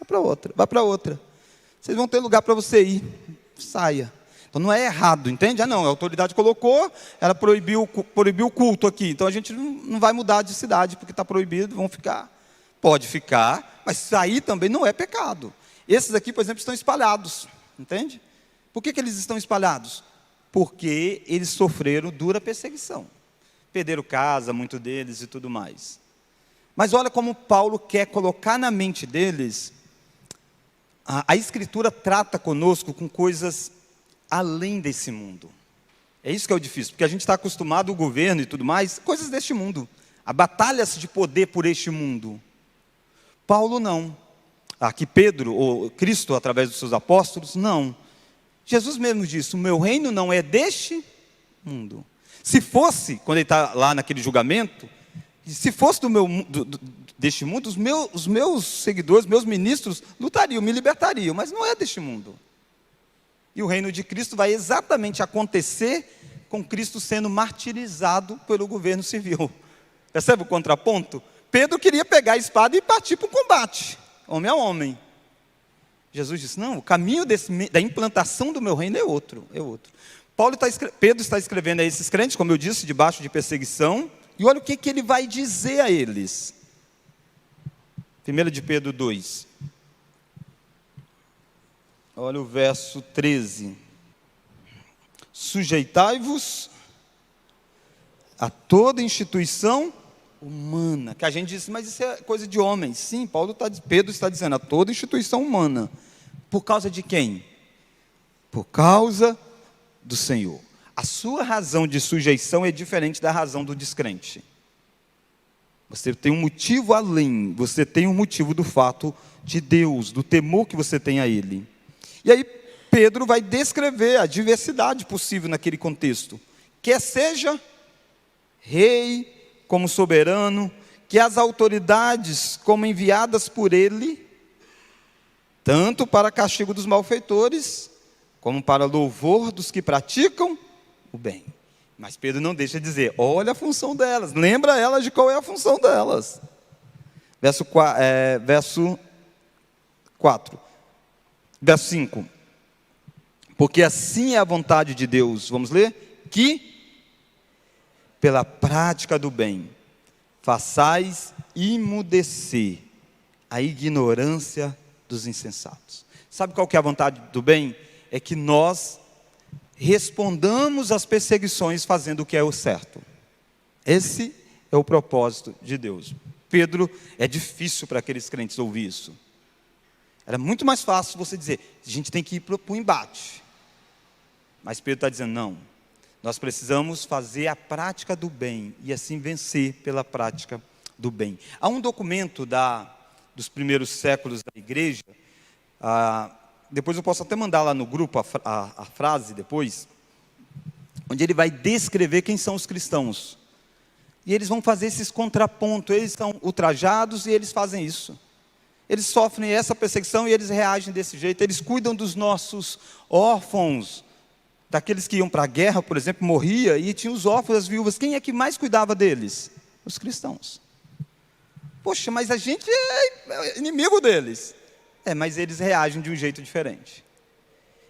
Vá para outra, vá para outra. Vocês vão ter lugar para você ir, saia. Então não é errado, entende? Não, a autoridade colocou, ela proibiu o culto aqui. Então a gente não vai mudar de cidade, porque está proibido, vão ficar. Pode ficar, mas sair também não é pecado. Esses aqui, por exemplo, estão espalhados, entende? Por que eles estão espalhados? Porque eles sofreram dura perseguição. Perderam casa, muitos deles e tudo mais. Mas olha como Paulo quer colocar na mente deles, a Escritura trata conosco com coisas além desse mundo. É isso que é o difícil, porque a gente está acostumado, o governo e tudo mais, coisas deste mundo. A batalhas de poder por este mundo. Paulo não. Aqui Pedro, ou Cristo através dos seus apóstolos, não. Jesus mesmo disse, o meu reino não é deste mundo. Se fosse, quando ele está lá naquele julgamento, se fosse deste mundo, os meus seguidores, meus ministros, lutariam, me libertariam, mas não é deste mundo. E o reino de Cristo vai exatamente acontecer com Cristo sendo martirizado pelo governo civil. Percebe o contraponto? Pedro queria pegar a espada e partir para o combate, homem a homem. Jesus disse, não, o caminho da implantação do meu reino é outro. Pedro está escrevendo a esses crentes, como eu disse, debaixo de perseguição, e olha o que ele vai dizer a eles. 1 de Pedro 2. Olha o verso 13. Sujeitai-vos a toda instituição humana. Que a gente disse, mas isso é coisa de homens. Sim, Pedro está dizendo, a toda instituição humana. Por causa de quem? Por causa do Senhor. A sua razão de sujeição é diferente da razão do descrente. Você tem um motivo além, você tem um motivo do fato de Deus, do temor que você tem a Ele. E aí Pedro vai descrever a diversidade possível naquele contexto. Quer seja rei como soberano, que as autoridades como enviadas por Ele, tanto para castigo dos malfeitores, como para louvor dos que praticam o bem. Mas Pedro não deixa de dizer, olha a função delas, lembra elas de qual é a função delas. Verso 5. Porque assim é a vontade de Deus, vamos ler? Que, pela prática do bem, façais imudecer a ignorância dos insensatos. Sabe qual que é a vontade do bem? É que nós respondamos às perseguições fazendo o que é o certo. Esse é o propósito de Deus. Pedro, é difícil para aqueles crentes ouvir isso. Era muito mais fácil você dizer, a gente tem que ir para o embate. Mas Pedro está dizendo, não, nós precisamos fazer a prática do bem e assim vencer pela prática do bem. Há um documento dos primeiros séculos da igreja, depois eu posso até mandar lá no grupo a frase depois, onde ele vai descrever quem são os cristãos. E eles vão fazer esses contrapontos, eles são ultrajados e eles fazem isso. Eles sofrem essa perseguição e eles reagem desse jeito, eles cuidam dos nossos órfãos, daqueles que iam para a guerra, por exemplo, morria e tinha os órfãos, as viúvas. Quem é que mais cuidava deles? Os cristãos. Poxa, mas a gente é inimigo deles. Mas eles reagem de um jeito diferente.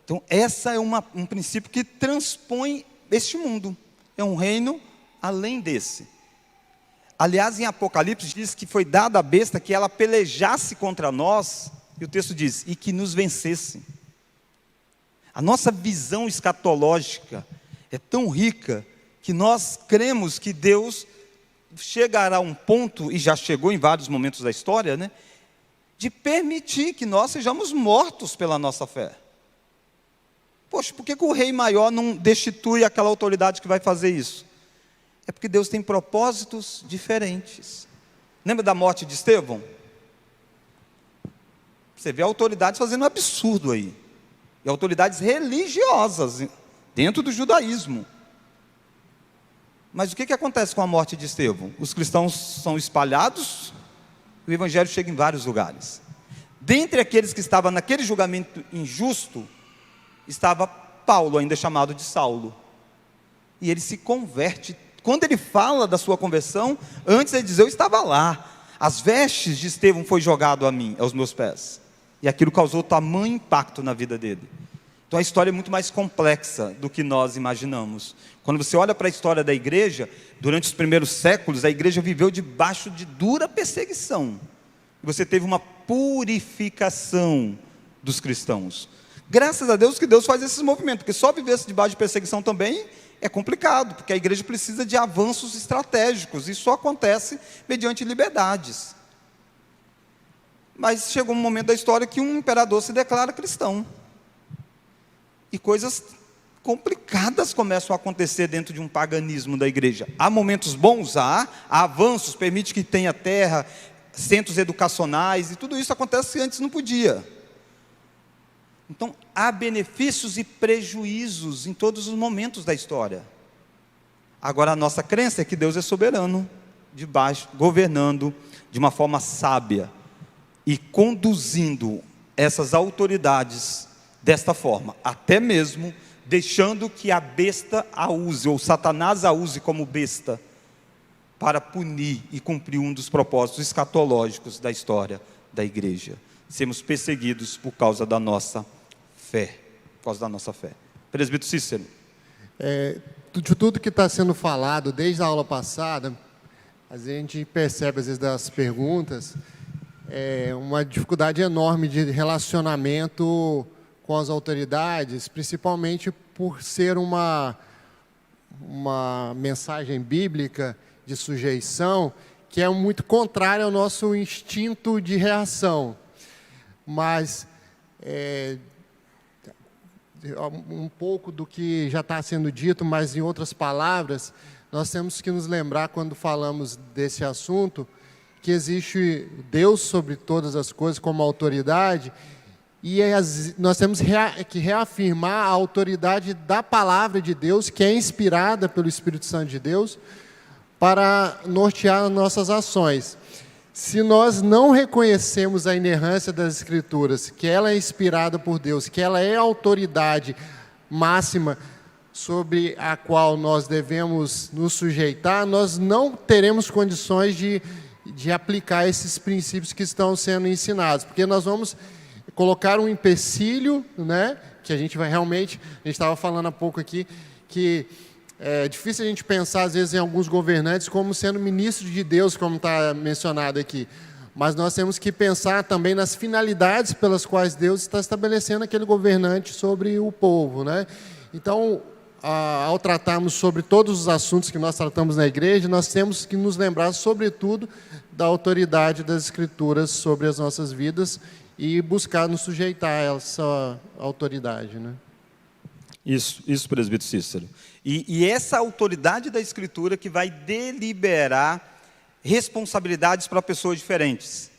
Então, essa é um princípio que transpõe este mundo. É um reino além desse. Aliás, em Apocalipse diz que foi dada a besta que ela pelejasse contra nós, e o texto diz, e que nos vencesse. A nossa visão escatológica é tão rica que nós cremos que Deus chegará a um ponto, e já chegou em vários momentos da história, né, de permitir que nós sejamos mortos pela nossa fé. Poxa, por que o rei maior não destitui aquela autoridade que vai fazer isso? É porque Deus tem propósitos diferentes. Lembra da morte de Estevão? Você vê autoridades fazendo um absurdo aí. E autoridades religiosas dentro do judaísmo. Mas o que acontece com a morte de Estevão? Os cristãos são espalhados, o evangelho chega em vários lugares. Dentre aqueles que estavam naquele julgamento injusto, estava Paulo, ainda chamado de Saulo. E ele se converte. Quando ele fala da sua conversão, antes ele diz, eu estava lá. As vestes de Estevão foi jogado a mim, aos meus pés. E aquilo causou tamanho impacto na vida dele. Então a história é muito mais complexa do que nós imaginamos. Quando você olha para a história da igreja, durante os primeiros séculos, a igreja viveu debaixo de dura perseguição. E você teve uma purificação dos cristãos. Graças a Deus que Deus faz esses movimentos, porque só viver debaixo de perseguição também é complicado, porque a igreja precisa de avanços estratégicos, e só acontece mediante liberdades. Mas chegou um momento da história que um imperador se declara cristão. E coisas complicadas começam a acontecer dentro de um paganismo da igreja. Há momentos bons, há avanços, permite que tenha terra, centros educacionais, e tudo isso acontece que antes não podia. Então, há benefícios e prejuízos em todos os momentos da história. Agora, a nossa crença é que Deus é soberano, governando de uma forma sábia e conduzindo essas autoridades desta forma, até mesmo deixando que a besta a use, ou Satanás a use como besta, para punir e cumprir um dos propósitos escatológicos da história da igreja. sermos perseguidos por causa da nossa fé. Por causa da nossa fé. Presbítero Cícero. De tudo que está sendo falado desde a aula passada, a gente percebe, às vezes, das perguntas, uma dificuldade enorme de relacionamento com as autoridades, principalmente por ser uma mensagem bíblica de sujeição que é muito contrária ao nosso instinto de reação. Mas um pouco do que já está sendo dito, mas em outras palavras, nós temos que nos lembrar, quando falamos desse assunto, que existe Deus sobre todas as coisas como autoridade, e nós temos que reafirmar a autoridade da palavra de Deus, que é inspirada pelo Espírito Santo de Deus, para nortear nossas ações. Se nós não reconhecemos a inerrância das Escrituras, que ela é inspirada por Deus, que ela é a autoridade máxima sobre a qual nós devemos nos sujeitar, nós não teremos condições de aplicar esses princípios que estão sendo ensinados, porque nós vamos colocar um empecilho, né, que a gente vai realmente, a gente estava falando há pouco aqui, que é difícil a gente pensar, às vezes, em alguns governantes como sendo ministros de Deus, como está mencionado aqui. Mas nós temos que pensar também nas finalidades pelas quais Deus está estabelecendo aquele governante sobre o povo, né? Então, ao tratarmos sobre todos os assuntos que nós tratamos na igreja, nós temos que nos lembrar, sobretudo, da autoridade das Escrituras sobre as nossas vidas e buscar nos sujeitar a essa autoridade, né? Isso, presbítero Cícero. E essa autoridade da Escritura que vai deliberar responsabilidades para pessoas diferentes.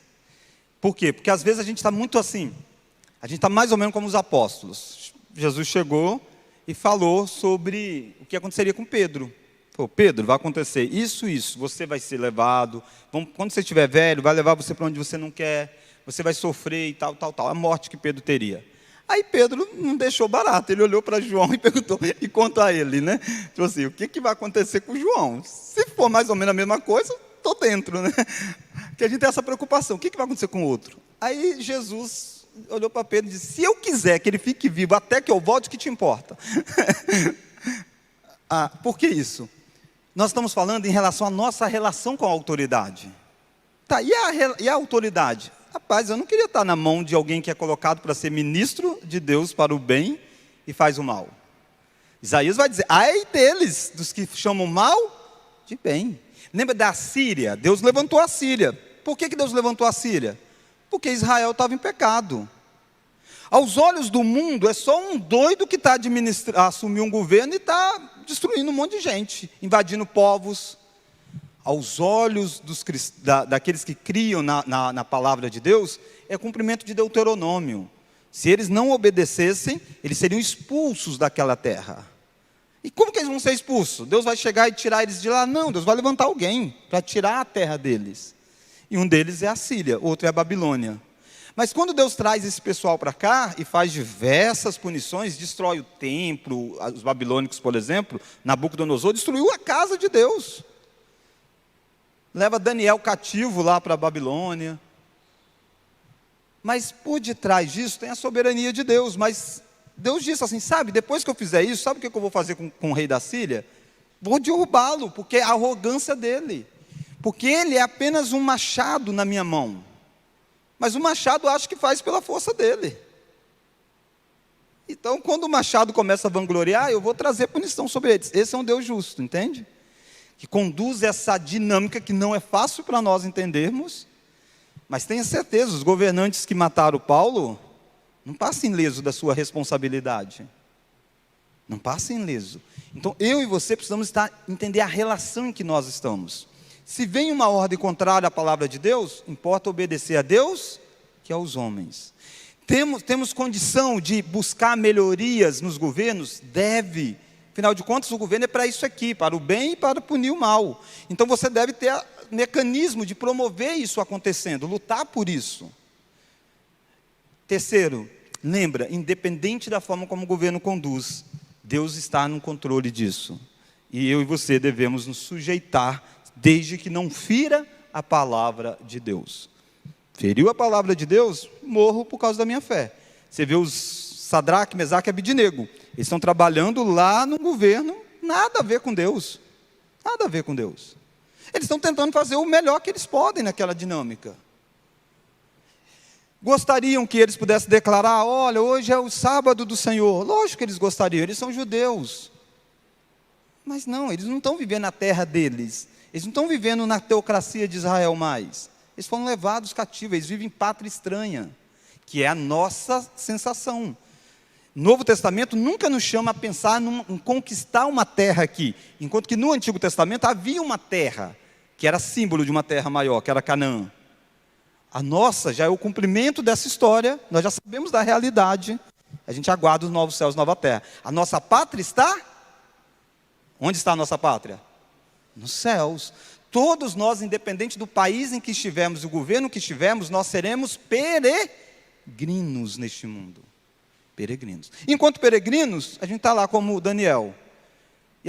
Por quê? Porque às vezes a gente está muito assim, a gente está mais ou menos como os apóstolos. Jesus chegou e falou sobre o que aconteceria com Pedro. Falou, Pedro, vai acontecer isso, você vai ser levado, quando você estiver velho, vai levar você para onde você não quer, você vai sofrer e tal, a morte que Pedro teria. Aí Pedro não deixou barato, ele olhou para João e perguntou, e contou a ele, né? Tipo assim, o que vai acontecer com João? Se for mais ou menos a mesma coisa, estou dentro, né? Porque a gente tem essa preocupação, o que vai acontecer com o outro? Aí Jesus olhou para Pedro e disse, se eu quiser que ele fique vivo até que eu volte, o que te importa? Por que isso? Nós estamos falando em relação à nossa relação com a autoridade. Tá, e a autoridade? Rapaz, eu não queria estar na mão de alguém que é colocado para ser ministro de Deus para o bem e faz o mal. Isaías vai dizer, ai deles, dos que chamam mal de bem. Lembra da Síria? Deus levantou a Síria. Por que Deus levantou a Síria? Porque Israel estava em pecado. Aos olhos do mundo, é só um doido que está assumiu um governo e está destruindo um monte de gente, invadindo povos. Aos olhos daqueles que criam na palavra de Deus, é cumprimento de Deuteronômio. Se eles não obedecessem, eles seriam expulsos daquela terra. E como que eles vão ser expulsos? Deus vai chegar e tirar eles de lá? Não, Deus vai levantar alguém para tirar a terra deles. E um deles é a Síria, outro é a Babilônia. Mas quando Deus traz esse pessoal para cá e faz diversas punições, destrói o templo, os babilônicos, por exemplo, Nabucodonosor destruiu a casa de Deus. Leva Daniel cativo lá para a Babilônia. Mas por detrás disso tem a soberania de Deus. Mas Deus disse assim, sabe, depois que eu fizer isso, sabe o que eu vou fazer com o rei da Síria? Vou derrubá-lo, porque é a arrogância dele. Porque ele é apenas um machado na minha mão. Mas o machado acho que faz pela força dele. Então, quando o machado começa a vangloriar, eu vou trazer punição sobre eles. Esse é um Deus justo, entende? Que conduz essa dinâmica que não é fácil para nós entendermos, mas tenha certeza, os governantes que mataram Paulo, não passam ileso da sua responsabilidade. Não passam ileso. Então, eu e você precisamos entender a relação em que nós estamos. Se vem uma ordem contrária à palavra de Deus, importa obedecer a Deus que aos homens. Temos condição de buscar melhorias nos governos? Deve. Afinal de contas, o governo é para isso aqui, para o bem e para punir o mal. Então você deve ter mecanismo de promover isso acontecendo, lutar por isso. Terceiro, lembra, independente da forma como o governo conduz, Deus está no controle disso. E eu e você devemos nos sujeitar, desde que não fira a palavra de Deus. Feriu a palavra de Deus, morro por causa da minha fé. Você vê os Sadraque, Mesaque e Abidnego. Eles estão trabalhando lá no governo, nada a ver com Deus. Nada a ver com Deus. Eles estão tentando fazer o melhor que eles podem naquela dinâmica. Gostariam que eles pudessem declarar, olha, hoje é o sábado do Senhor. Lógico que eles gostariam, eles são judeus. Mas não, eles não estão vivendo na terra deles. Eles não estão vivendo na teocracia de Israel mais. Eles foram levados cativos, eles vivem em pátria estranha, que é a nossa sensação. O Novo Testamento nunca nos chama a pensar em conquistar uma terra aqui, enquanto que no Antigo Testamento havia uma terra, que era símbolo de uma terra maior, que era Canaã. A nossa já é o cumprimento dessa história, nós já sabemos da realidade, a gente aguarda os novos céus e nova terra. A nossa pátria está? Onde está a nossa pátria? Nos céus. Todos nós, independente do país em que estivermos, o governo que estivermos, nós seremos peregrinos neste mundo. Peregrinos. Enquanto peregrinos, a gente está lá como Daniel.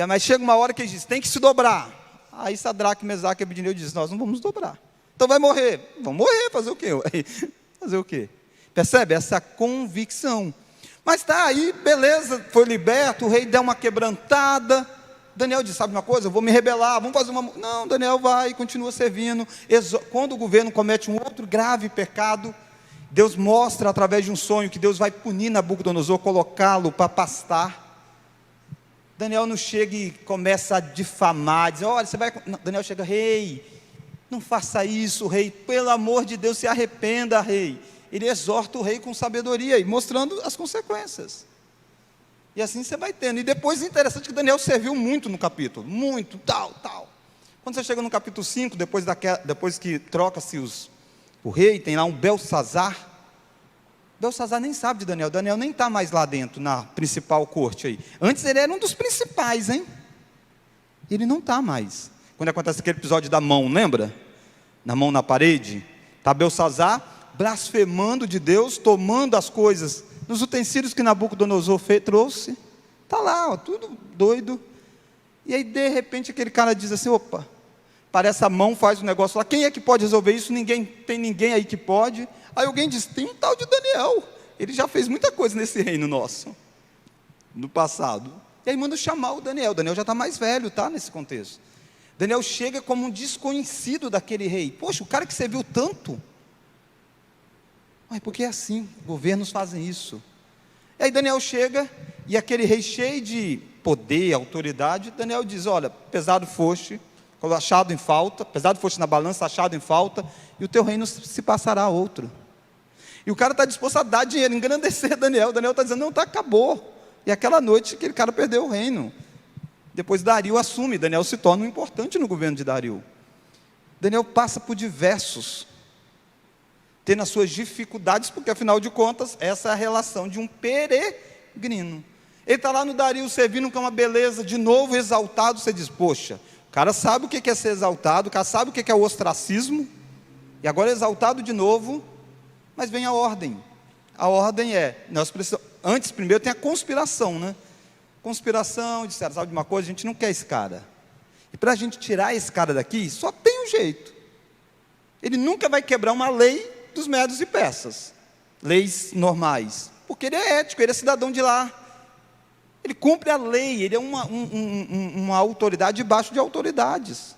Mas chega uma hora que ele diz, tem que se dobrar. Aí Sadraque, Mesaque e Abidnego diz, nós não vamos dobrar. Então vai morrer. Vamos morrer, fazer o quê? Fazer o quê? Percebe? Essa convicção. Mas tá aí, beleza, foi liberto, o rei deu uma quebrantada. Daniel diz, sabe uma coisa? Eu vou me rebelar, vamos fazer uma... Não, Daniel vai, continua servindo. Quando o governo comete um outro grave pecado, Deus mostra através de um sonho que Deus vai punir Nabucodonosor, colocá-lo para pastar. Daniel não chega e começa a difamar, diz, olha, você vai... Não, Daniel chega, rei, não faça isso, rei, pelo amor de Deus, se arrependa, rei. Ele exorta o rei com sabedoria e mostrando as consequências. E assim você vai tendo. E depois, interessante que Daniel serviu muito no capítulo. Muito, tal. Quando você chega no capítulo 5, depois que troca-se o rei, tem lá um Belsazar. Belsazar nem sabe de Daniel. Daniel nem está mais lá dentro, na principal corte aí. Antes ele era um dos principais, hein? Ele não está mais. Quando acontece aquele episódio da mão, lembra? Na mão na parede. Está Belsazar blasfemando de Deus, tomando as coisas nos utensílios que Nabucodonosor trouxe, está lá, ó, tudo doido. E aí, de repente, aquele cara diz assim, opa, parece a mão faz um negócio lá, quem é que pode resolver isso? Tem ninguém aí que pode. Aí alguém diz, tem um tal de Daniel, ele já fez muita coisa nesse reino nosso, no passado. E aí manda chamar o Daniel já está mais velho, tá, nesse contexto. Daniel chega como um desconhecido daquele rei. Poxa, o cara que serviu tanto... Mas porque é assim, governos fazem isso. E aí Daniel chega, e aquele rei cheio de poder, autoridade, Daniel diz, olha, pesado foste, achado em falta, pesado foste na balança, achado em falta, e o teu reino se passará a outro. E o cara está disposto a dar dinheiro, engrandecer Daniel. Daniel está dizendo, não, acabou. E aquela noite, aquele cara perdeu o reino. Depois Dario assume, Daniel se torna um importante no governo de Dario. Daniel passa por diversos, tendo as suas dificuldades, porque afinal de contas, essa é a relação de um peregrino. Ele está lá no Dario servindo com uma beleza, de novo exaltado, você diz, poxa, o cara sabe o que é ser exaltado, o cara sabe o que é o ostracismo, e agora é exaltado de novo, mas vem a ordem. A ordem é, nós precisamos, antes primeiro tem a conspiração, né? Conspiração, disseram, sabe de uma coisa, a gente não quer esse cara. E para a gente tirar esse cara daqui, só tem um jeito. Ele nunca vai quebrar uma lei dos medos e persas, leis normais, porque ele é ético, ele é cidadão de lá, ele cumpre a lei, ele é uma autoridade debaixo de autoridades.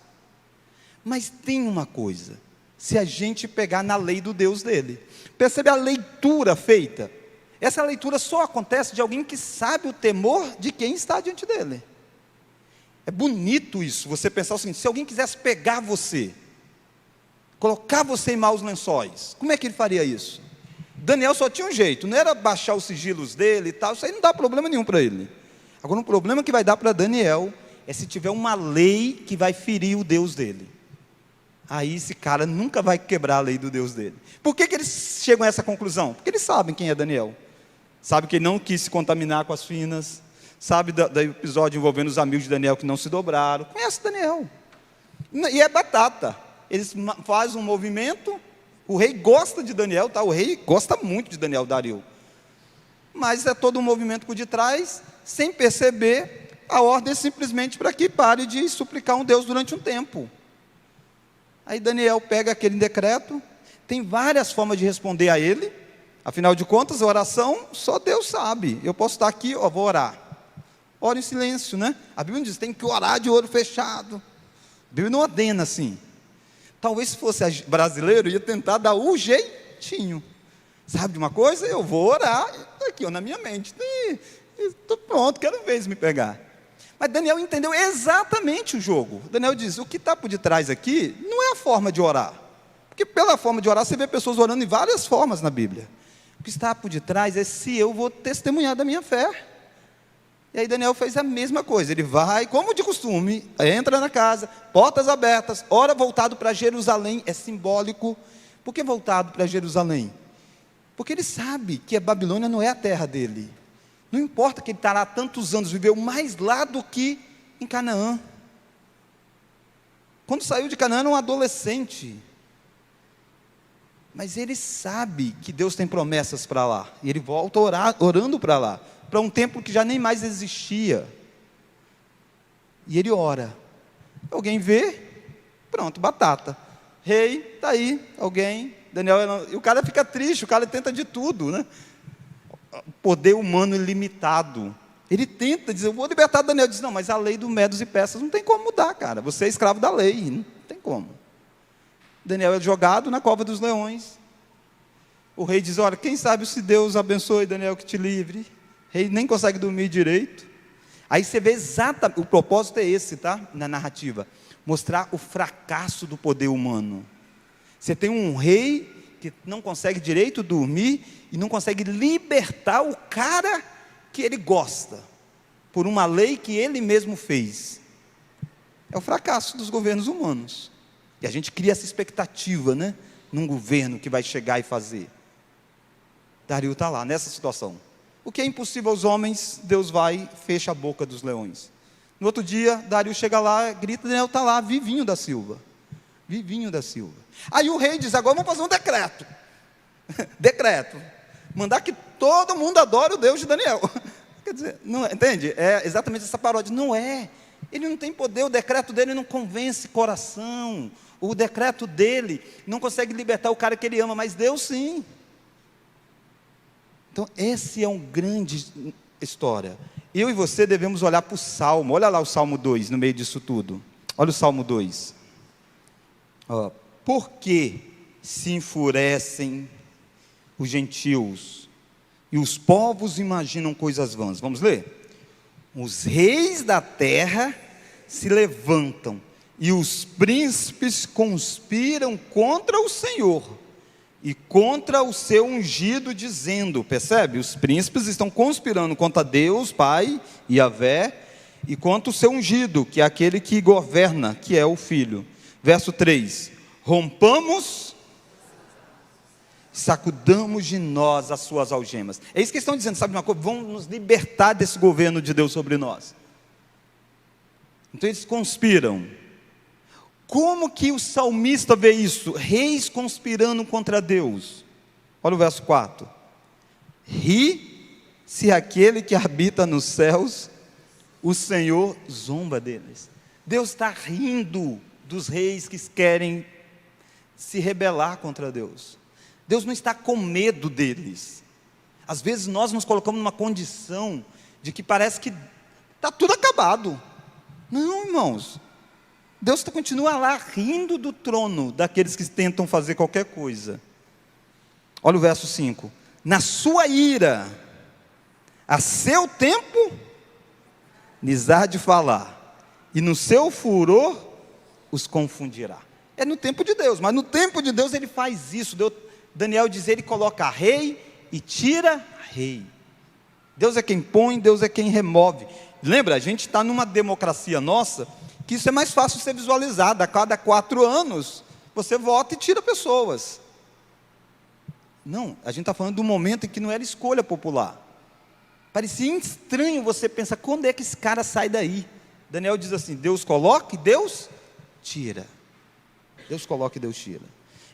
Mas tem uma coisa, se a gente pegar na lei do Deus dele, percebe a leitura feita? Essa leitura só acontece de alguém que sabe o temor de quem está diante dele. É bonito isso, você pensar o seguinte, se alguém quisesse pegar você, colocar você em maus lençóis, como é que ele faria isso? Daniel só tinha um jeito, não era baixar os sigilos dele e tal, isso aí não dá problema nenhum para ele. Agora, um problema que vai dar para Daniel é se tiver uma lei que vai ferir o Deus dele. Aí esse cara nunca vai quebrar a lei do Deus dele. Por que eles chegam a essa conclusão? Porque eles sabem quem é Daniel. Sabe que ele não quis se contaminar com as finas. Sabe do episódio envolvendo os amigos de Daniel que não se dobraram. Conhece Daniel. E é batata. Eles fazem um movimento. O rei gosta de Daniel, tá? O rei gosta muito de Daniel, Dario. Mas é todo um movimento por detrás, sem perceber, a ordem é simplesmente para que pare de suplicar um Deus durante um tempo. Aí Daniel pega aquele decreto, Tem várias formas de responder a Ele. Afinal de contas, a oração só Deus sabe. Eu posso estar aqui, vou orar. Ora em silêncio, né? A Bíblia diz, tem que orar de olho fechado. A Bíblia não ordena assim. Talvez se fosse brasileiro, ia tentar dar o jeitinho. Sabe de uma coisa? Eu vou orar aqui, na minha mente. Estou pronto, quero ver se me pegar. Mas Daniel entendeu exatamente o jogo. Daniel diz, o que está por detrás aqui não é a forma de orar. Porque pela forma de orar, você vê pessoas orando em várias formas na Bíblia. O que está por detrás é se eu vou testemunhar da minha fé. E aí Daniel fez a mesma coisa. Ele vai, como de costume, entra na casa, portas abertas, ora voltado para Jerusalém. É simbólico. Por que voltado para Jerusalém? Porque ele sabe que a Babilônia não é a terra dele. Não importa que ele está lá há tantos anos, viveu mais lá do que em Canaã. Quando saiu de Canaã, era um adolescente. Mas ele sabe que Deus tem promessas para lá. E ele volta orando para lá. Para um templo que já nem mais existia. E ele ora. Alguém vê, pronto, batata. Rei, está aí, alguém. Daniel, e o cara fica triste, o cara tenta de tudo, né? Poder humano ilimitado. Ele tenta dizer, eu vou libertar Daniel. Diz, não, mas a lei do Medos e Persas não tem como mudar, cara. Você é escravo da lei, não tem como. Daniel é jogado na cova dos leões. O rei diz, olha, quem sabe se Deus abençoe Daniel que te livre. O rei nem consegue dormir direito. Aí você vê exatamente, o propósito é esse, tá? Na narrativa. Mostrar o fracasso do poder humano. Você tem um rei que não consegue direito dormir e não consegue libertar o cara que ele gosta, por uma lei que ele mesmo fez. É o fracasso dos governos humanos. E a gente cria essa expectativa, né? Num governo que vai chegar e fazer. Dario está lá, nessa situação. O que é impossível aos homens, Deus vai e fecha a boca dos leões. No outro dia, Dario chega lá, grita, Daniel está lá, vivinho da Silva. Vivinho da Silva. Aí o rei diz, agora vamos fazer um decreto. Decreto. Mandar que todo mundo adore o Deus de Daniel. Quer dizer, não, entende? É exatamente essa paródia. Não é. Ele não tem poder, o decreto dele não convence coração. O decreto dele não consegue libertar o cara que ele ama, mas Deus sim. Então, esse é uma grande história. Eu e você devemos olhar para o Salmo. Olha lá o Salmo 2, no meio disso tudo. Olha o Salmo 2. Por que se enfurecem os gentios e os povos imaginam coisas vãs? Vamos ler? Os reis da terra se levantam e os príncipes conspiram contra o Senhor e contra o seu ungido, dizendo, percebe? Os príncipes estão conspirando contra Deus, Pai, Yahvé, e contra o seu ungido, que é aquele que governa, que é o Filho. Verso 3, rompamos, sacudamos de nós as suas algemas. É isso que eles estão dizendo, sabe de uma coisa? Vamos nos libertar desse governo de Deus sobre nós. Então eles conspiram. Como que o salmista vê isso? Reis conspirando contra Deus. Olha o verso 4. Ri-se aquele que habita nos céus, o Senhor zomba deles. Deus está rindo dos reis que querem se rebelar contra Deus. Deus não está com medo deles. Às vezes nós nos colocamos numa condição de que parece que está tudo acabado. Não, irmãos. Deus continua lá rindo do trono daqueles que tentam fazer qualquer coisa. Olha o verso 5. Na sua ira, a seu tempo, lhes há de falar, e no seu furor os confundirá. É no tempo de Deus, mas no tempo de Deus ele faz isso. Daniel diz, ele coloca rei e tira rei. Deus é quem põe, Deus é quem remove. Lembra, a gente está numa democracia nossa, que isso é mais fácil de ser visualizado. A cada 4 anos, você vota e tira pessoas. Não, a gente está falando de um momento em que não era escolha popular. Parecia estranho você pensar, quando é que esse cara sai daí? Daniel diz assim, Deus coloca e Deus tira. Deus coloca e Deus tira.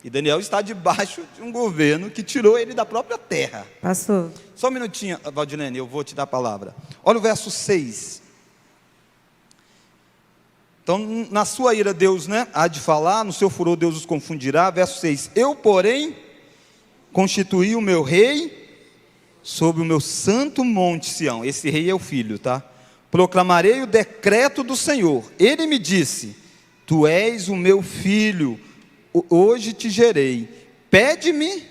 E Daniel está debaixo de um governo que tirou ele da própria terra. Pastor. Só um minutinho, Valdilene, eu vou te dar a palavra. Olha o verso 6. Então, na sua ira, Deus, né, há de falar, no seu furor, Deus os confundirá. Verso 6: eu, porém, constituí o meu rei sobre o meu santo monte Sião. Esse rei é o filho, tá? Proclamarei o decreto do Senhor. Ele me disse: tu és o meu filho, hoje te gerei. Pede-me,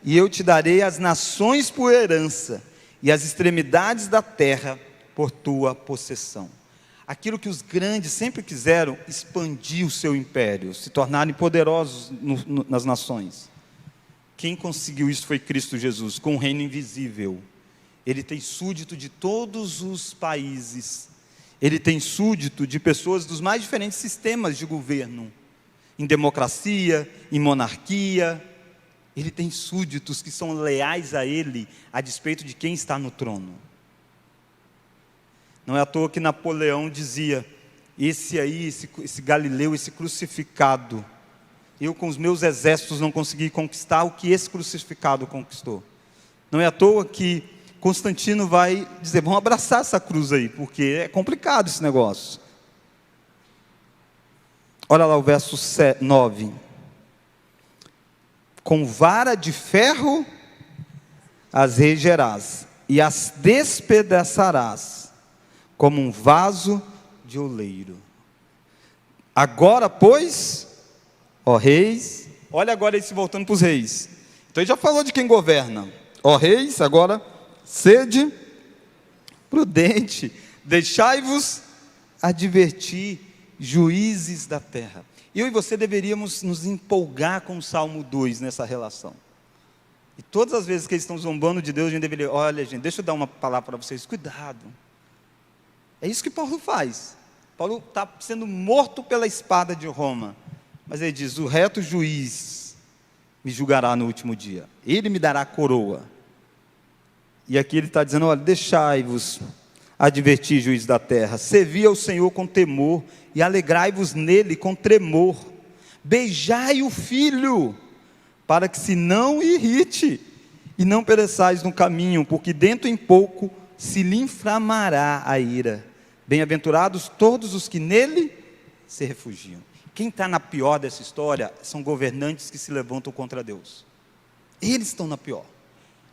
e eu te darei as nações por herança, e as extremidades da terra por tua possessão. Aquilo que os grandes sempre quiseram, expandir o seu império, se tornarem poderosos nas nações. Quem conseguiu isso foi Cristo Jesus, com um reino invisível. Ele tem súdito de todos os países. Ele tem súdito de pessoas dos mais diferentes sistemas de governo. Em democracia, em monarquia. Ele tem súditos que são leais a ele, a despeito de quem está no trono. Não é à toa que Napoleão dizia: esse Galileu, esse crucificado, eu com os meus exércitos não consegui conquistar o que esse crucificado conquistou. Não é à toa que Constantino vai dizer: vamos abraçar essa cruz aí, porque é complicado esse negócio. Olha lá o verso 9. Com vara de ferro as regerás, e as despedaçarás, como um vaso de oleiro. Agora, pois, ó reis, olha agora ele se voltando para os reis. Então ele já falou de quem governa. Ó reis, agora, sede prudente, deixai-vos advertir, juízes da terra. Eu e você deveríamos nos empolgar com o Salmo 2 nessa relação. E todas as vezes que eles estão zombando de Deus, a gente deveria: olha gente, deixa eu dar uma palavra para vocês, cuidado. É isso que Paulo faz. Paulo está sendo morto pela espada de Roma. Mas ele diz: o reto juiz me julgará no último dia. Ele me dará coroa. E aqui ele está dizendo: olha, deixai-vos advertir, juiz da terra. Servi ao Senhor com temor, e alegrai-vos nele com tremor. Beijai o filho, para que se não irrite, e não pereçais no caminho, porque dentro em pouco se lhe inflamará a ira. Bem-aventurados todos os que nele se refugiam. Quem está na pior dessa história são governantes que se levantam contra Deus. Eles estão na pior.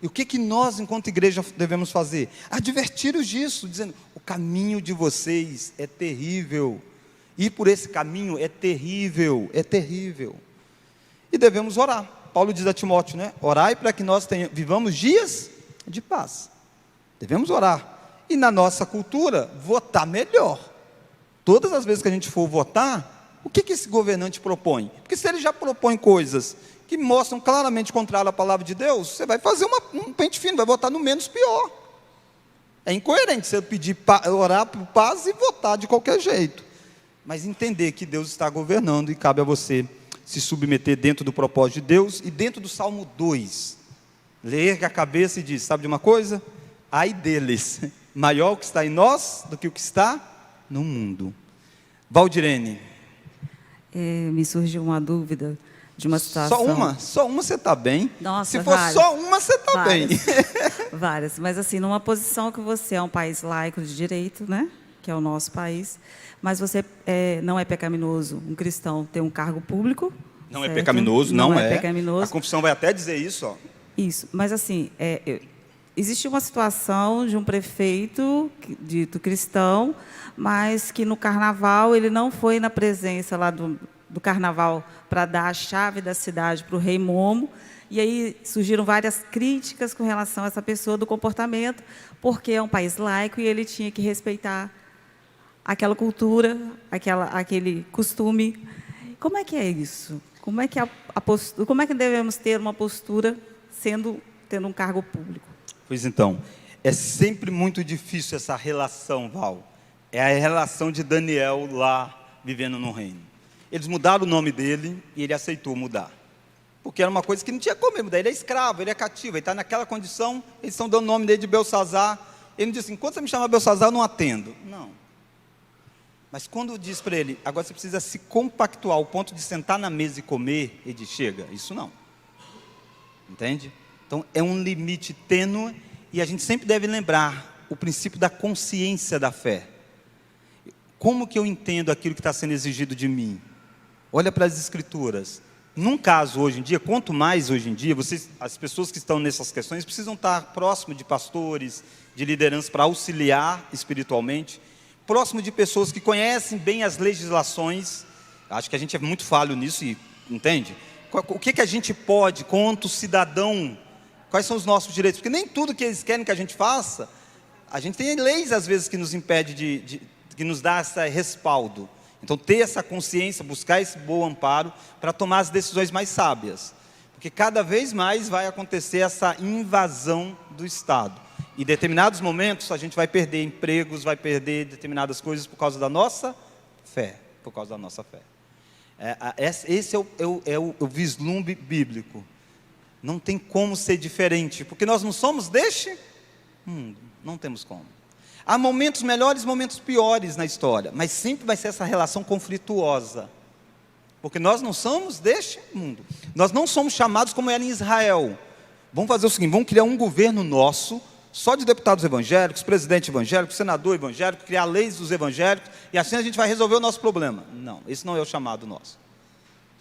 E o que nós, enquanto igreja, devemos fazer? Advertir-os disso, dizendo: o caminho de vocês é terrível. Ir por esse caminho é terrível, é terrível. E devemos orar. Paulo diz a Timóteo, né? Orai para que nós vivamos dias de paz. Devemos orar. E na nossa cultura, votar melhor. Todas as vezes que a gente for votar, o que esse governante propõe? Porque se ele já propõe coisas que mostram claramente contrário à palavra de Deus, você vai fazer um pente fino, vai votar no menos pior. É incoerente você pedir, orar por paz e votar de qualquer jeito. Mas entender que Deus está governando e cabe a você se submeter dentro do propósito de Deus. E dentro do Salmo 2, ler a cabeça e diz: sabe de uma coisa? Ai deles, maior o que está em nós do que o que está no mundo. Valdirene. Me surgiu uma dúvida de uma situação. Só uma você está bem. Nossa, se for só uma, você está bem. Várias, mas assim, numa posição que você é um país laico de direito, né? Que é o nosso país, mas você não é pecaminoso um cristão ter um cargo público. Não certo? É pecaminoso, não é. Pecaminoso. A confissão vai até dizer isso, ó. Isso, mas assim, existe uma situação de um prefeito dito cristão, mas que no carnaval ele não foi na presença lá do carnaval para dar a chave da cidade para o rei Momo, e aí surgiram várias críticas com relação a essa pessoa do comportamento, porque é um país laico e ele tinha que respeitar aquela cultura, aquele costume. Como é que é isso? Como é que como é que devemos ter uma postura tendo um cargo público? Pois então, é sempre muito difícil essa relação, Val. É a relação de Daniel lá, vivendo no reino. Eles mudaram o nome dele e ele aceitou mudar. Porque era uma coisa que não tinha como mudar. Ele é escravo, ele é cativo, ele está naquela condição, eles estão dando o nome dele de Belsazar. Ele não disse assim: enquanto você me chama Belsazar, eu não atendo. Não. Mas quando diz para ele: agora você precisa se compactuar ao ponto de sentar na mesa e comer, ele diz: chega, isso não. Entende? Então é um limite tênue, e a gente sempre deve lembrar o princípio da consciência da fé. Como que eu entendo aquilo que está sendo exigido de mim? Olha para as Escrituras. Num caso hoje em dia, quanto mais hoje em dia, as pessoas que estão nessas questões precisam estar próximo de pastores, de lideranças para auxiliar espiritualmente, próximo de pessoas que conhecem bem as legislações. Acho que a gente é muito falho nisso, e entende? O que a gente pode, quanto cidadão, quais são os nossos direitos? Porque nem tudo que eles querem que a gente faça, a gente tem leis às vezes que nos impede que nos dá esse respaldo. Então, ter essa consciência, buscar esse bom amparo para tomar as decisões mais sábias. Porque cada vez mais vai acontecer essa invasão do Estado. Em determinados momentos, a gente vai perder empregos, vai perder determinadas coisas por causa da nossa fé. Por causa da nossa fé. Esse é o vislumbre bíblico. Não tem como ser diferente, porque nós não somos deste mundo. Não temos como. Há momentos melhores e momentos piores na história, mas sempre vai ser essa relação conflituosa, porque nós não somos deste mundo. Nós não somos chamados como era em Israel. Vamos fazer o seguinte, vamos criar um governo nosso, só de deputados evangélicos, presidente evangélico, senador evangélico, criar leis dos evangélicos, e assim a gente vai resolver o nosso problema. Não, esse não é o chamado nosso.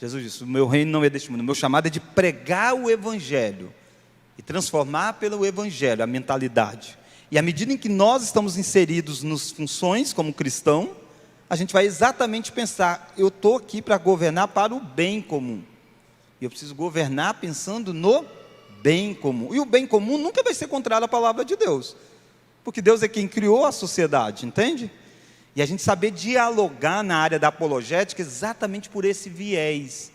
Jesus disse, o meu reino não é deste mundo, o meu chamado é de pregar o evangelho, e transformar pelo evangelho a mentalidade. E à medida em que nós estamos inseridos nas funções como cristão, a gente vai exatamente pensar, eu estou aqui para governar para o bem comum. E eu preciso governar pensando no bem comum. E o bem comum nunca vai ser contrário à palavra de Deus. Porque Deus é quem criou a sociedade, entende? E a gente saber dialogar na área da apologética exatamente por esse viés,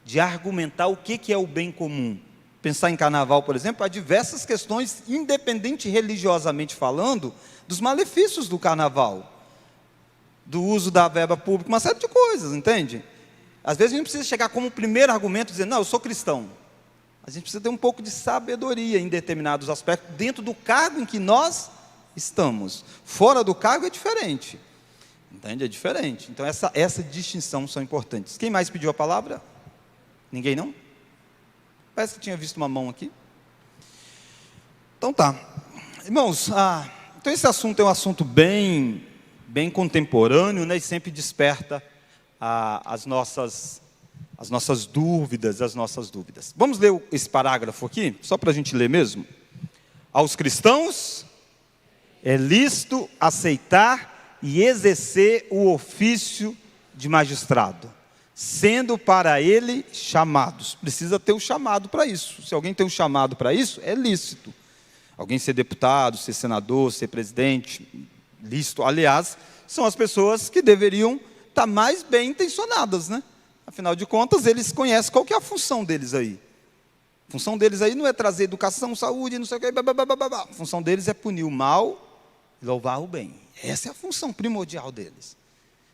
de argumentar o que é o bem comum. Pensar em carnaval, por exemplo, há diversas questões, independente religiosamente falando, dos malefícios do carnaval, do uso da verba pública, uma série de coisas, entende? Às vezes a gente precisa chegar como primeiro argumento, dizer, não, eu sou cristão. A gente precisa ter um pouco de sabedoria em determinados aspectos, dentro do cargo em que nós estamos. Fora do cargo é diferente, entende? É diferente. Então essa distinção são importantes. Quem mais pediu a palavra? Ninguém não? Parece que tinha visto uma mão aqui. Então tá. Irmãos, então esse assunto é um assunto bem contemporâneo, né, e sempre desperta as nossas dúvidas, Vamos ler esse parágrafo aqui, só para a gente ler mesmo. Aos cristãos é lícito aceitar e exercer o ofício de magistrado, sendo para ele chamados. Precisa ter o chamado para isso. Se alguém tem um chamado para isso, é lícito. Alguém ser deputado, ser senador, ser presidente, lícito. Aliás, são as pessoas que deveriam estar mais bem intencionadas, né? Afinal de contas, eles conhecem qual que é a função deles aí. A função deles aí não é trazer educação, saúde, não sei o que, A função deles é punir o mal e louvar o bem. Essa é a função primordial deles.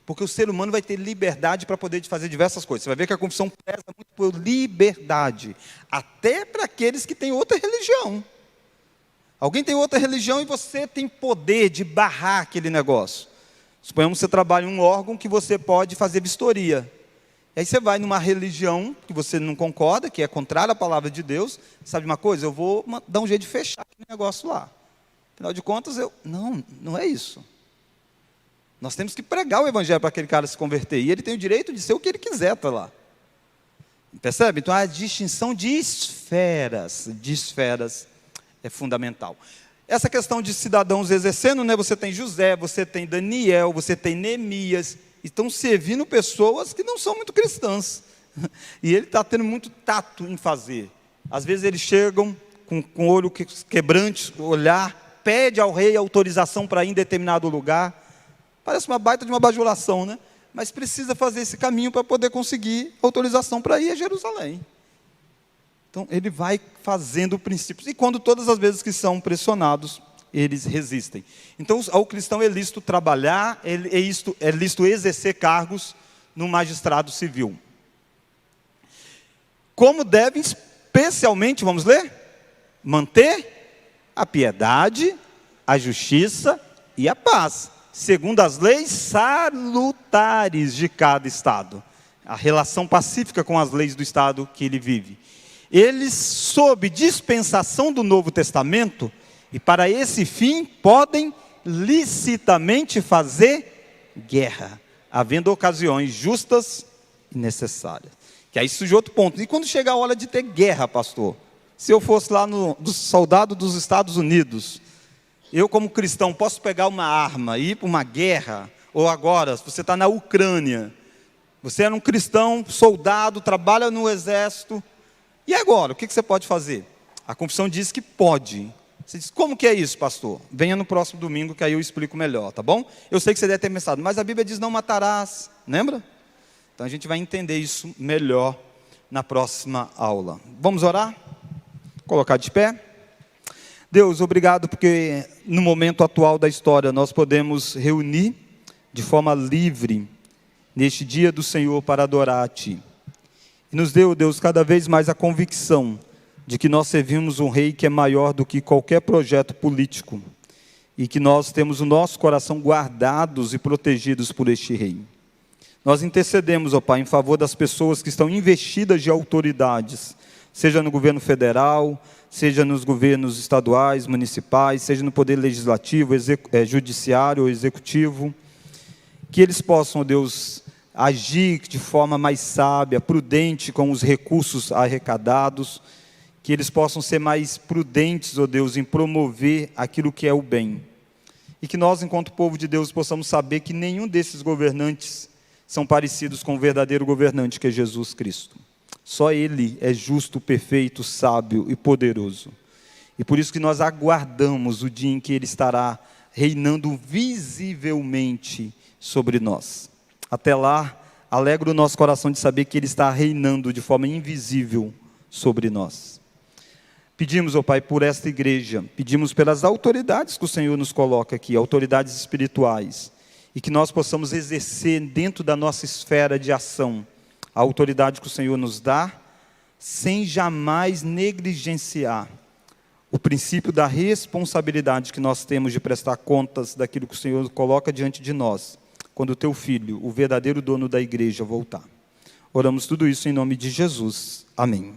Porque o ser humano vai ter liberdade para poder fazer diversas coisas. Você vai ver que a confissão preza muito por liberdade, até para aqueles que têm outra religião. Alguém tem outra religião e você tem poder de barrar aquele negócio. Suponhamos que você trabalha em um órgão que você pode fazer vistoria. E aí você vai numa religião que você não concorda, que é contrária à palavra de Deus. Sabe uma coisa? Eu vou dar um jeito de fechar aquele negócio lá. Afinal de contas, não é isso. Nós temos que pregar o evangelho para aquele cara se converter. E ele tem o direito de ser o que ele quiser para lá. Percebe? Então a distinção de esferas é fundamental. Essa questão de cidadãos exercendo, né? Você tem José, você tem Daniel, você tem Neemias. Estão servindo pessoas que não são muito cristãs. E ele está tendo muito tato em fazer. Às vezes eles chegam com o olho quebrante, olhar, pede ao rei autorização para ir em determinado lugar. Parece uma baita de uma bajulação, né? Mas precisa fazer esse caminho para poder conseguir autorização para ir a Jerusalém. Então, ele vai fazendo princípios. E quando todas as vezes que são pressionados, eles resistem. Então, ao cristão é lícito trabalhar, é lícito exercer cargos no magistrado civil. Como devem, especialmente, vamos ler? Manter a piedade, a justiça e a paz, segundo as leis salutares de cada estado. A relação pacífica com as leis do estado que ele vive. Eles, sob dispensação do Novo Testamento, e para esse fim, podem licitamente fazer guerra, havendo ocasiões justas e necessárias. Que aí surge outro ponto. E quando chega a hora de ter guerra, pastor? Se eu fosse lá do soldado dos Estados Unidos, eu como cristão posso pegar uma arma e ir para uma guerra? Ou agora, se você está na Ucrânia, você era um cristão, soldado, trabalha no exército, e agora, o que você pode fazer? A confissão diz que pode. Você diz, como que é isso, pastor? Venha no próximo domingo que aí eu explico melhor, tá bom? Eu sei que você deve ter pensado, mas a Bíblia diz não matarás, lembra? Então a gente vai entender isso melhor na próxima aula. Vamos orar? Colocar de pé? Deus, obrigado porque no momento atual da história nós podemos reunir de forma livre neste dia do Senhor para adorar a Ti. E nos deu, Deus, cada vez mais a convicção de que nós servimos um Rei que é maior do que qualquer projeto político e que nós temos o nosso coração guardados e protegidos por este Rei. Nós intercedemos, ó Pai, em favor das pessoas que estão investidas de autoridades, seja no governo federal, seja nos governos estaduais, municipais, seja no poder legislativo, judiciário ou executivo, que eles possam, ó Deus, agir de forma mais sábia, prudente com os recursos arrecadados, que eles possam ser mais prudentes, ó Deus, em promover aquilo que é o bem. E que nós, enquanto povo de Deus, possamos saber que nenhum desses governantes são parecidos com o verdadeiro governante que é Jesus Cristo. Só Ele é justo, perfeito, sábio e poderoso. E por isso que nós aguardamos o dia em que Ele estará reinando visivelmente sobre nós. Até lá, alegra o nosso coração de saber que Ele está reinando de forma invisível sobre nós. Pedimos, ó Pai, por esta igreja, pedimos pelas autoridades que o Senhor nos coloca aqui, autoridades espirituais, e que nós possamos exercer dentro da nossa esfera de ação a autoridade que o Senhor nos dá, sem jamais negligenciar o princípio da responsabilidade que nós temos de prestar contas daquilo que o Senhor coloca diante de nós, quando o Teu Filho, o verdadeiro dono da igreja, voltar. Oramos tudo isso em nome de Jesus. Amém.